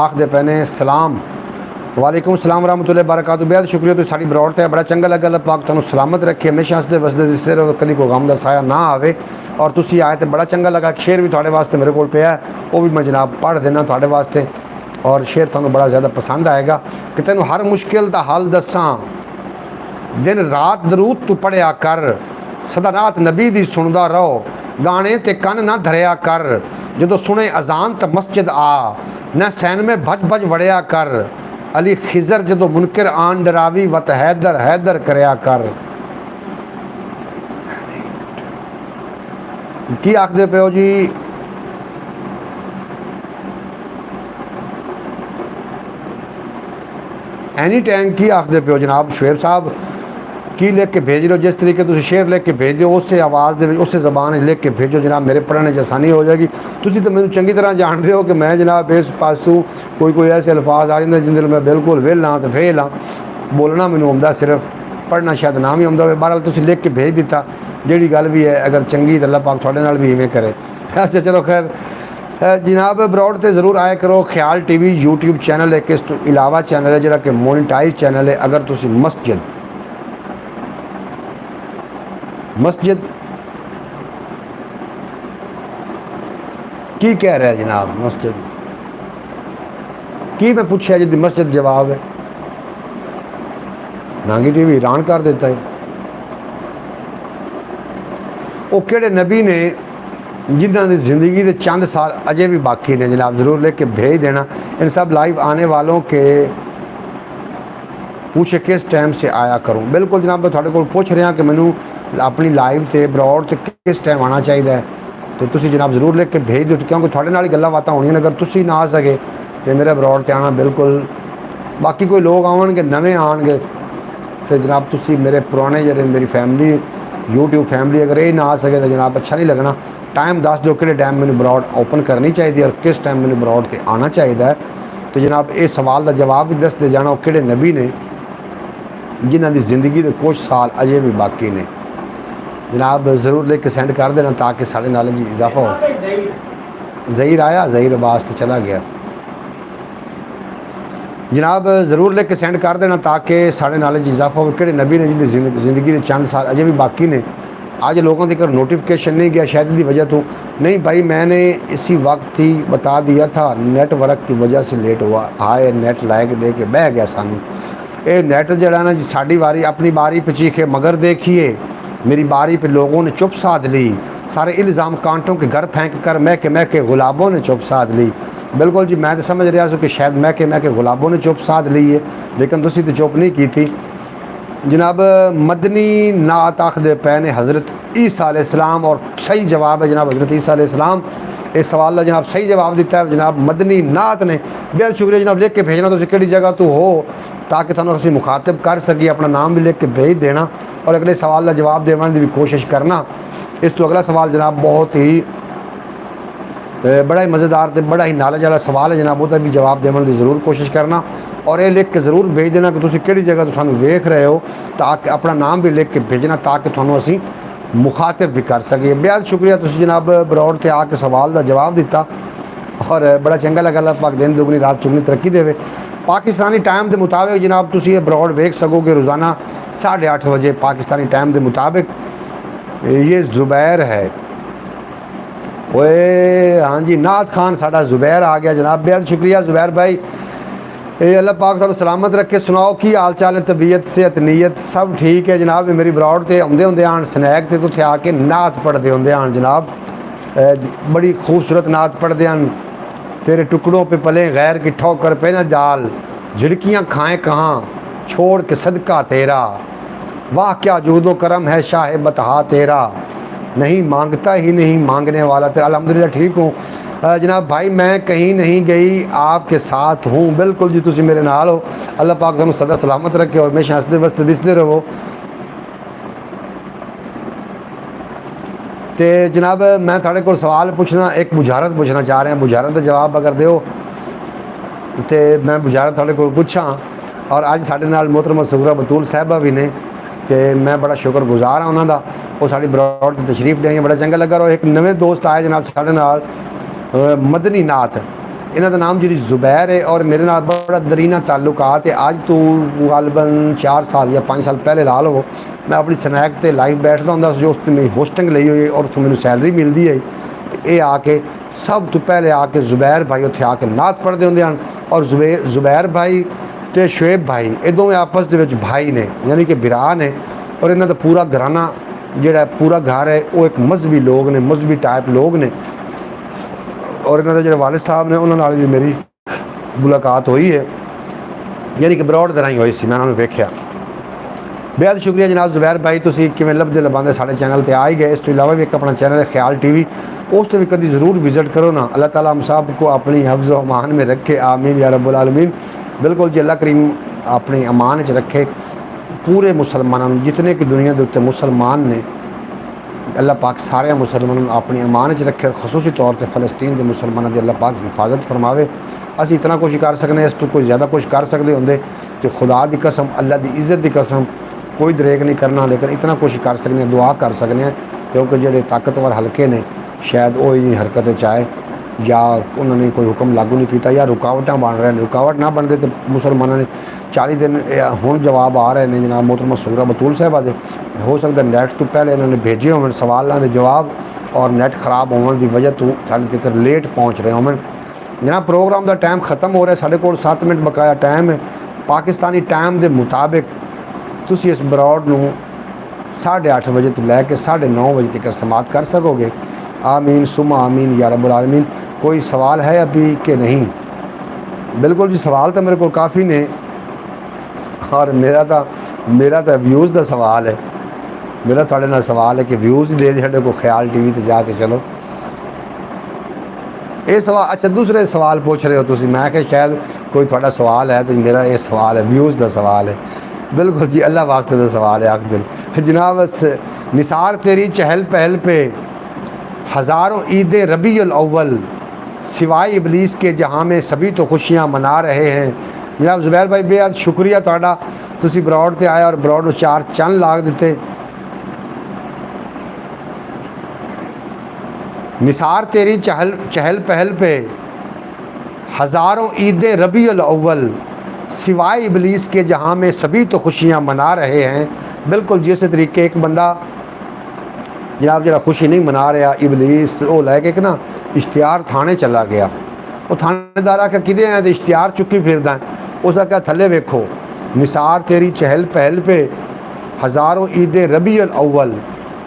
आखदे पे ने सलाम वालेकुम सलाम रहमतुल्लाहि बरकातहू। बेहद शुक्रिया तुम साड़ी ब्रॉड ते बड़ा चंगा लगा। अल्लाह पाक तुहानू सलामत रखे हमेशा हसदे वसदे दिसदे रहो कभी कोई गम दा साया ना आवे। और तुसीं आए तो बड़ा चंगा लगा। शेर भी थोड़े वास्ते मेरे को पिया वो भी मैं जनाब पढ़ देना थोड़े वास्ते और शेर तुहानू बड़ा ज़्यादा पसंद आएगा कि तेनू हर मुश्किल का हल दसां दिन रात दरूद तू पढ़िया कर सदा रात नबी दी सुनदा रहो गाने ते कन ना धरिया कर जो सुने अजान तो मस्जिद आ न सैन में भज भज वड़िया कर अली खिजर जो मुनकर आन डरावी वत हैदर हैदर करया कर। की आखदे पे हो जी? एनी टाइम की आखदे पे हो जनाब शुएब साहब? की लिख के भेज रहे हो जिस तरीके तुम शेर लिख के भेज दो उस आवाज़ उस जबान लिख के भेजो जनाब मेरे पढ़ने च आसानी हो जाएगी। तुम तो मैंने चंगी तरह जानते हो कि मैं जनाब इस पासों कोई ऐसे अल्फाज आ जाते जिंदे मैं बिल्कुल वेल हाँ तो फेल हाँ बोलना मैनू आता सिर्फ पढ़ना शायद ना भी आता हो। बहरहाल तुम लिख के भेज दिता जी गल भी है अगर चंगी तो अल्लाह पाक थोड़े नाल भी इवें करे। अच्छा चलो खैर जनाब ब्रॉड से ज़रूर आया करो। ख्याल टीवी यूट्यूब चैनल है कि इस तो इलावा चैनल है जो कि मोनेटाइज चैनल है। अगर तुम मस्जिद की कह रहा है जनाब मस्जिद की मैं पूछा जी मस्जिद जवाब है नांगी टीवी हैरान कर देता है। वो केड़े नबी ने जिन्होंने ज़िंदगी के चंद साल अजे भी बाकी ने जनाब ज़रूर लेके भेज देना। इन सब लाइव आने वालों के पूछे किस टाइम से आया करूं। बिल्कुल जनाब मैं थोड़े को पूछ रहा कि मैनू अपनी लाइव ते ब्रॉड ते किस टाइम आना चाहिए तो तुसी जनाब ज़रूर लिख के भेज दो क्योंकि थोड़े नाल गल्लां बातां होणियां अगर तुसी ना आ सके तो मेरे ब्रॉड ते आना बिल्कुल। बाकी कोई लोग आउणगे नवे आउणगे तो जनाब तुसी मेरे पुराने जेह्ड़े मेरी फैमिली यूट्यूब फैमिली अगर ये ना आ सके तो जनाब अच्छा नहीं लगना। टाइम दस दो कि टाइम मैंने ब्रॉड ओपन करनी चाहिए और किस टाइम मैंने ब्रॉड से आना चाहिए। तो जनाब ये सवाल का जवाब भी दसते जाना कि नबी ने जिन्हों की ज़िंदगी के कुछ साल अजे भी बाकी ने। जनाब ज़रूर लिख के सेंड कर देना ताकि साढ़े नॉलेज इजाफा हो। ज़हीर आया, ज़हीर अब्बास तो चला गया। जनाब ज़रूर लिख के सेंड कर देना ताकि साढ़े नॉलेज इजाफा हो कि नबी ने जिन्हें ज़िंदगी के चंद साल अजे भी बाकी ने। आज लोगों के घर नोटिफिकेशन नहीं गया शायद की वजह तो नहीं भाई, मैंने इसी वक्त ही बता दिया था, नेटवर्क की वजह से लेट हुआ। हाय नेट लाइक दे के बह गया सानू ये नेट जड़ा ना जी। साड़ी बारी अपनी बारी पे चीखे मगर देखिए मेरी बारी पे लोगों ने चुप साध ली। सारे इल्ज़ाम कांटों के घर फेंक कर महके गुलाबों ने चुप साध ली। बिल्कुल जी, मैं तो समझ रहा हूँ कि शायद महके गुलाबों ने चुप साध ली है, लेकिन तुसी तो चुप नहीं की थी। जनाब मदनी नात आखदे पे ने हज़रत ईसा अलैहिस्सलाम और सही जवाब है जनाब हज़रत ईसा अलैहिस्सलाम। इस सवाल का जनाब सही जवाब दिता है जनाब मदनी नात ने। बेहद शुक्रिया जनाब, लिख के भेजना तुम कि जगह तो हो ताकि तुम असी मुखातिब कर सकी। अपना नाम भी लिख के भेज देना और अगले सवाल का जवाब देने की भी कोशिश करना। इस तो अगला सवाल जनाब बहुत ही बड़ा ही मज़ेदार तो बड़ा ही नॉलेज वाला सवाल है जनाब, उसका भी जवाब देने की ज़रूर कोशिश करना और ये लिख के ज़रूर भेज देना कि तुम कि जगह तो सानू वेख रहे हो, ताकि अपना नाम भी लिख के भेजना ताकि थानू असी मुखातिब भी कर सके। बेहद शुक्रिया तुम जनाब ब्रॉड से आके सवाल का जवाब दिता और बड़ा चंगा लगा। अल्लाह पाक दिन दुगनी रात चुगनी तरक्की देवे। पाकिस्तानी टाइम के मुताबिक जनाब तुम ये ब्रॉड वेख सकोगे रोज़ाना 8:30 बजे पाकिस्तानी टाइम के मुताबिक। ये ज़ुबैर है ओए, हाँ जी नात खान साडा ज़ुबैर आ गया जनाब। बेहद शुक्रिया ज़ुबैर भाई, अल्लाह पाक तुहानू सलामत रखे। सुनाओ की हाल चाल है, तबीयत सेहत नीयत सब ठीक है जनाब। मेरी ब्रॉड से आउंदे होंदे आन स्नैक ते उत्थे आके नात पढ़ते होंदे आन जनाब, बड़ी खूबसूरत नात पढ़ते हैं। तेरे टुकड़ों पे पले गैर की ठोकर पे न डाल, झिड़कियाँ खाएँ कहाँ छोड़ के सदका तेरा, वाह क्या जूदो करम है शाह बतहा तेरा, नहीं मांगता ही नहीं मांगने वाला तेरा। अल्हम्दुलिल्लाह ठीक हूँ जनाब भाई, मैं कहीं नहीं गई आपके साथ हूँ। बिल्कुल जी तुसी मेरे नाल हो। अल्लाह पाक तुहानू सदा सलामत रखे और हमेशा हंसते वसते दिसते रहो। तो जनाब मैं थोड़े को सवाल पूछना, एक बुझारत पूछना चाह रहा, बुझारत का जवाब अगर दो तो मैं बुझारत थोड़े को पूछा। और अज साढ़े नाल मोहतरमा सुगरा बतूल साहिबा भी ने, तो मैं बड़ा शुक्रगुजार हाँ उन्होंने। वो साड़ी ब्रॉड की तशरीफ लियाई, बड़ा चंगा लगा। और एक नवे दोस्त आए जनाब साढ़े नाल मदनी नात, इन्हों का नाम जी ज़ुबैर है और मेरे नाल बड़ा दरीना ताल्लुकात है। अज तो गालबन 4 साल या 5 साल पहले ला लो मैं अपनी स्नैक पर लाइव बैठता हूँ जो उस मेरी होस्टिंग ली हुई और उत्थों मैनू सैलरी मिलती है। तो ये आके सब तो पहले आके ज़ुबैर भाई उत्थे आके नात पढ़ते होंगे हैं। और ज़ुबैर भाई तो शुएब भाई ये दोवें आपस के भाई ने, यानी कि बिरा ने। और इन्हों का पूरा घराना जोड़ा पूरा घर है वो एक मजहबी लोग ने, मजहबी टाइप लोग ने। और इन्हों के जो वालिद साहब ने उन्होंने भी मेरी मुलाकात हुई है, यानी कि ब्रॉड तरह ही हुई सी, मैं उन्होंने वेख्या। बेहद शुक्रिया जनाब ज़ुबैर भाई, तुसीं किवें लभदे लभांदे साढ़े चैनल पर आ ही गए। इस तो इलावा भी एक अपना चैनल है ख्याल TV, उस पर भी कभी ज़रूर विजिट करो ना। अल्लाह ताला हम सब को अपनी हफ्ज़ व अमान में रखे, आमीन या रब्बुल आलमीन। बिल्कुल जी अल्लाह करीम अपनी अमान च रखे पूरे मुसलमानों जितने कि दुनिया के उत्ते मुसलमान ने। अल्लाह पाक सारे मुसलमानों अपनी अमान च रखे और खसूसी तौर पर फ़लस्तीन के मुसलमानों की अल्लाह पाक हिफाजत फरमावे। असी इतना कुछ कर सकते, इस तो कोई ज़्यादा कुछ कर सकते होंगे तो खुदा की कसम अल्लाह की इज़्ज़त की कसम कोई दरेक नहीं करना, लेकिन इतना कुछ कर सकते हैं, दुआ कर सकते हैं। क्योंकि जोड़े ताकतवर हल्के ने शायद वो ही हरकत चाहे या उन्होंने कोई हुक्म लागू नहीं किया या रुकावट बन रहे हैं। रुकावट ना बनते तो मुसलमानों ने 40 दिन हूँ जवाब आ रहे हैं जनाब मोहतरमा सुगरा बतूल साहिबा दे। हो सकता नेट तो पहले इन्होंने भेजे हों सवालों के जवाब और नेट खराब होने की वजह तो साढ़े तक लेट पहुँच रहे हों जनाब। प्रोग्राम का टाइम ख़त्म हो रहा है, साढ़े को 7 मिनट बकाया टाइम है। पाकिस्तानी टाइम के मुताबिक तुसी इस ब्रॉड में 8:30 बजे तो लैके 9:30 बजे तक समाप्त कर सकोगे। आमीन सुमा आमीन या रब्बुल आलमीन। कोई सवाल है अभी कि नहीं? बिल्कुल जी सवाल तो मेरे को काफ़ी ने और मेरा तो व्यूज़ का सवाल है। मेरा थोड़े नाल सवाल है कि व्यूज़ दे छड़े को ख्याल TV ते जाके चलो। ये सवाल अच्छा दूसरे सवाल पूछ रहे हो तुम, मैं कि शायद कोई थोड़ा सवाल है तो मेरा ये सवाल है व्यूज़ का सवाल है। बिल्कुल जी, अल्लाह वास्ते का सवाल है आखिर जनाब। निसार तेरी चहल पहल पे हज़ारों ईद रबीउल अव्वल, सिवाय इबलीस के जहाँ में सभी तो खुशियाँ मना रहे हैं। जनाब जुबैर भाई बेहद शुक्रिया तुहाडा, तुसी ब्रॉड ते आए और ब्रॉड नूं 4 चंद लाग दिते। निसार तेरी चहल चहल पहल पे हज़ारों ईद रबीउल अव्वल, सिवाय इबलीस के जहाँ में सभी तो खुशियाँ मना रहे हैं। बिल्कुल जिस तरीके एक बंदा जनाब जरा खुशी नहीं मना रहा, इबलीस वो लैके एक ना इश्तिहार थाने चला गया। वो थानेदार आके किदे आए तो इश्तिहार चुकी फिरदा है। उस आख्या थले वेखो, निसार तेरी चहल पहल पे हज़ारों ईद रबीउल अव्वल,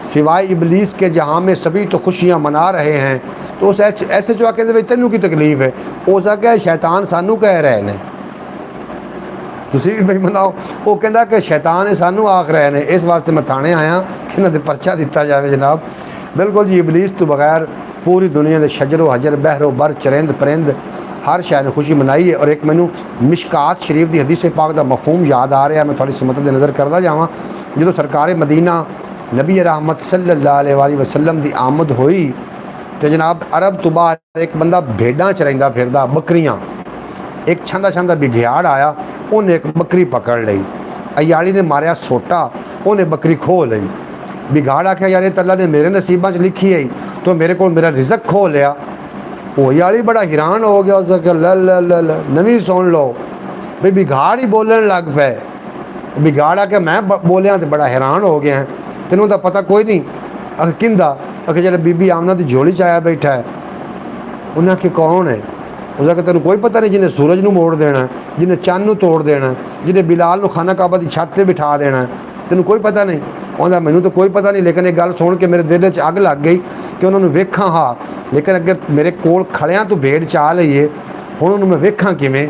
सिवाय इबलीस के जहाँ में सभी तो खुशियाँ मना रहे हैं। तो उस ऐसे चो आके भाई तेनू की तकलीफ है? उस आख्या शैतान सानू कह रहे हैं, तुसी भी भाई मनाओ। वो कहता कि शैतान है सानू आख रहे हैं, इस वास्ते मैं थाने आया कि इन्होंने परचा दिता जाए जनाब। बिल्कुल जी, इबलीस तो बगैर पूरी दुनिया के शजरो हजर बहरो बर चरिंद परिंद हर शय ने खुशी मनाई है। और एक मैनू मिशकात शरीफ की हदीस पाक का मफहूम याद आ रहा, मैं थोड़ी समत दे नज़र करता जावां। जो सरकार मदीना नबी रहमत सल्लल्लाहु अलैहि वसल्लम की आमद हुई तो जनाब अरब तो बाहर एक बंदा भेडां चराइंदा फिरदा, बकरियां। एक छंदा छंदा बिघियाड़ आया, उन्हें एक बकरी पकड़ ली। अयाली ने मारिया सोटा, उन्हें बकरी खो ली। बिघाड़ आख्या यार तल्ला ने मेरे नसीबा च लिखी है तो मेरे को मेरा रिजक खो लिया। वो अयाली बड़ा हैरान हो गया, उसने ल नवी सुन लो भाई बिघाड़ ही बोलन लग पे। बिघाड़ आके मैं बोलिया तो बड़ा हैरान हो गया है, तेनों तो पता कोई नहीं। अख किंदा अख जरा बीबी आमना की झोली च आया बैठा है। उन्हें आखे कौन है? उसका कि तेन कोई पता नहीं, जिन्हें सूरज को मोड़ देना, जिन्हें चंद को तोड़ देना, जिन्हें बिलाल को खाना काबा की छत से बिठा देना, तेन कोई पता नहीं? आँदा मैनू तो कोई पता नहीं, लेकिन एक गल सुन के मेरे दिल च अग लग गई कि उन्होंने वेखा हाँ, लेकिन अगर मेरे कोल खड़िया तो भेड़ चा लीए हुण उन्होंने मैं वेखा किवें।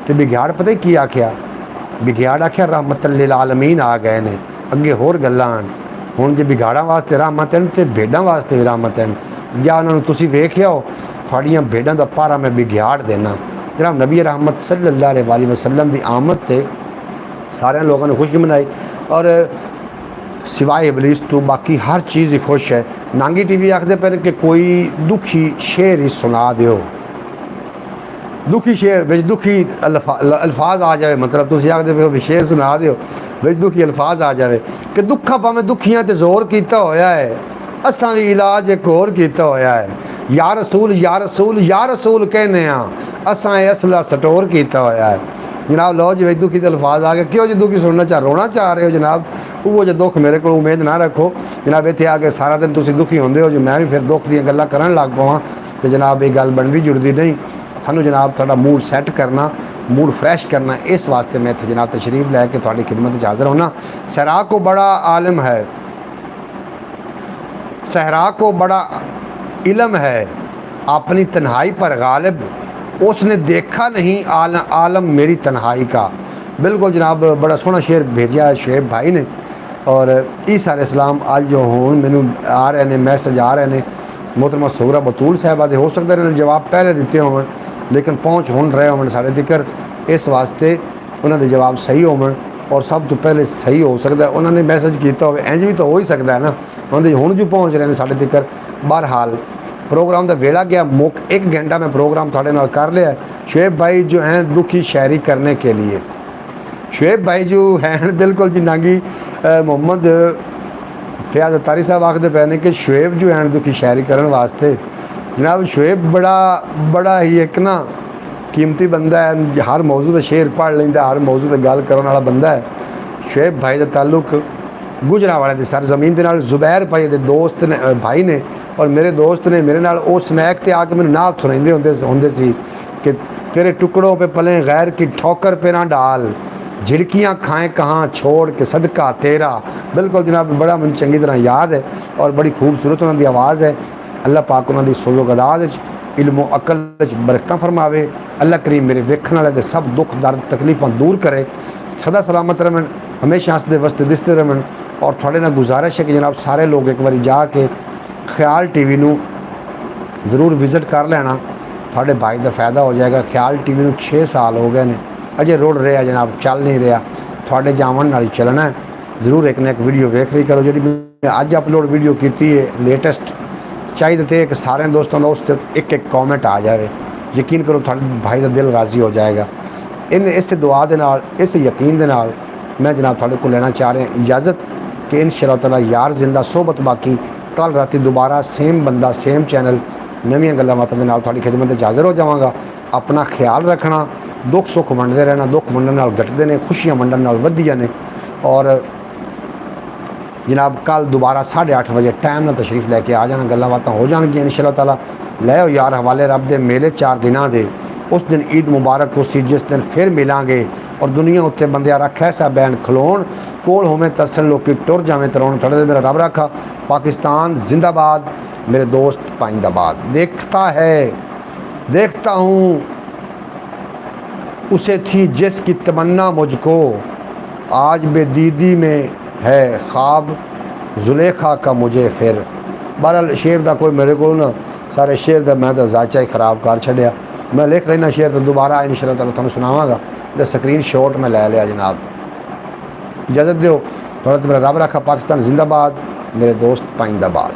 तो बिघाड़ पता ही की आख्या? बिघाड़ आख्या रहमतुल लिल आलमीन आ गए ने, अगे होर गल्लां हुण जे बिघाड़ा वास्ते रहमत है तो भेड़ां वास्ते भी रहमत है। या उन्होंने तुसीं वेख आओ थोड़ियां भेड़ां दा पारा मैं बिघाड़ देना। जनाब नबी रहमत सल्लल्लाहु अलैहि वसल्लम की आमद ते सारे लोगों ने खुशी मनाई और सिवाय इबलीस तो बाकी हर चीज़ ही खुश है। नांगी टीवी आखते पे कि कोई दुखी शेर ही सुना दियो, दुखी शेर बिच दुखी अल्फाज आ जाए, मतलब तुम आखते पे भी शेर सुना दियो बिच दुखी अल्फाज आ जाए कि दुखा भावें दुखियां ते जोर किया होया है, असां भी इलाज एक होर किया होया है। या रसूल या रसूल या रसूल कहने असां असला स्टोर किया होया है। जनाब लो जी दुखी के अल्फाज आ गए, क्यों जी दुखी सुनना चाह रोना चाह रहे हो जनाब? वो जो दुख मेरे को उम्मीद ना रखो जनाब, इतने आके सारा दिन तुम दुखी होंगे हो जो मैं भी फिर दुख दी गल्लां करन लग पावां तो जनाब ये गल बनती जुड़ती नहीं। सानू जनाब थोड़ा मूड सैट करना, मूड फ्रैश करना, इस वास्ते मैं इतने जनाब तशरीफ लैके थोड़ी खिदमत हाज़िर होना। सहरा को बड़ा आलम है, सहरा को बड़ा इलम है, अपनी तन्हाई पर गालिब, उसने देखा नहीं आलम मेरी तन्हाई का। बिल्कुल जनाब बड़ा सोहना शेर भेजा है शुएब भाई ने। और ईसा अलैहिस्सलाम अज जो हूँ मैनू आ रहे हैं मैसेज आ रहे हैं मोहतरमा सोहरा बतूल साहिबा दे, हो सकता है जवाब पहले दिते हो लेकिन पहुँच हुण रहे हो साढ़े तिकर, इस वास्ते उन्होंने जवाब सही हो और सब तो पहले सही हो सकता है। उन्होंने मैसेज किया हो इंज भी तो हो ही सकता है ना, उन्होंने हुण जो पहुँच रहे हैं साढ़े तिकर। बहरहाल प्रोग्राम का वेला गया मुक, 1 घंटा में प्रोग्राम थोड़े नाल कर लिया। शुएब भाई जो हैं दुखी शायरी करने के लिए, शुएब भाई जो हैं बिल्कुल जी नांगी मोहम्मद फयाज अतारी साहब आखते पे ने कि शुएब जो हैं दुखी शायरी करने वास्ते। जनाब शुएब बड़ा ही एक ना कीमती बंदा है, हर मौजू का शेर पढ़ लेंदा, हर मौजू पर गल करने वाला बंदा है। शुएब भाई का ताल्लुक गुजरांवाले की सरजमीन के नाल जुबैर भाई के दोस्त ने भाई ने और मेरे दोस्त ने मेरे नाल वो स्नैक ते आके मैंने नात सुनाते होंगे सी कि तेरे टुकड़ों पे पले गैर की ठोकर पे ना डाल, झिड़कियाँ खाएँ कहाँ छोड़ के सदका तेरा। बिल्कुल जनाब बड़ा मुझे चंगी तरह याद है और बड़ी खूबसूरत उन्होंने आवाज़ है। अल्लाह पाक उन्होंने सोजो गदाज इल्मो अकल बरकत फरमावे। अल्लाह करीम मेरे वेखण वाले दे सब दुख दर्द तकलीफ़ां दूर करे, सदा सलामत रहन, हमेशा हंसते वसते दिसते रहन। और थोड़े ना गुजारिश है कि जनाब सारे लोग एक बार जाके ख्याल टीवी नू ज़रूर विजिट कर लेना, थोड़े भाई का फ़ायदा हो जाएगा। ख्याल टीवी नू 6 साल हो गए ने, अजे रुड़ रहा जनाब, चल नहीं रहा। ਤੁਹਾਡੇ ਜਾਵਣ ਨਾਲ ਹੀ ਚੱਲਣਾ ਹੈ। ਜ਼ਰੂਰ ਇੱਕ ਨਾ ਇੱਕ ਵੀਡੀਓ ਵੇਖ ਰਹੀ ਕਰੋ। ਜਿਹੜੀ ਮੈਂ ਅੱਜ ਅਪਲੋਡ ਵੀਡੀਓ ਕੀਤੀ ਹੈ ਲੇਟੈਸਟ, ਚਾਹੀਦਾ ਤੇ ਕਿ ਸਾਰਿਆਂ ਦੋਸਤਾਂ ਦਾ ਉਸ 'ਤੇ ਇੱਕ ਇੱਕ ਕੌਮੈਂਟ ਆ ਜਾਵੇ। ਯਕੀਨ ਕਰੋ ਤੁਹਾਡੇ ਭਾਈ ਦਾ ਦਿਲ ਰਾਜ਼ੀ ਹੋ ਜਾਏਗਾ। ਇਸ ਦੁਆ ਦੇ ਨਾਲ, ਇਸ ਯਕੀਨ ਦੇ ਨਾਲ मैं जनाब थोड़े को लेना चाह रहे हैं इजाज़त कि इंशाअल्लाह ताला यार जिंदा सोबत बाकी कल राती दोबारा सेम बंदा सेम चैनल नवीं गल्लां बातां दे नाल थोड़ी खिदमत च हाज़र हो जावांगा। अपना ख्याल रखना, दुख सुख वंडदे रहना। दुख वंडन नाल घटदे ने, खुशियां वंडन नाल वधिया ने। और जनाब कल दोबारा 8:30 बजे टाइम नाल तशरीफ़ लैके आ जाना, गल्लां बातां हो जाणगियां इंशाअल्लाह ताला। लै यार हवाले रब दे मेले 4 दिनां दे। उस दिन ईद मुबारक उसी जिस दिन फिर मिलांगे और दुनिया उत्ते बंदे रख ऐसा बैन खलोण कोल होवें तसल लोग टुर जावें तरोण। थोड़े मेरा रब रखा। पाकिस्तान जिंदाबाद, मेरे दोस्त पाइंदाबाद। देखता है, देखता हूँ उसे थी जिसकी तमन्ना मुझको, आज बेदीदी में है ख्वाब जुलेखा का मुझे फिर। बहरहाल शेर का कोई मेरे को ना सारे शेर का मैं तो जायचा ही खराब कर छड़िया। मैं लिख लेना शेर तो दोबारा इंशाअल्लाह ताला तुहानूं सुनावांगा। तो स्क्रीन शॉट मैं लै लिया जनाब। इजाज़त दो, थोड़ा तो मेरा रब रखा। पाकिस्तान जिंदाबाद, मेरे दोस्त पाइंदाबाद।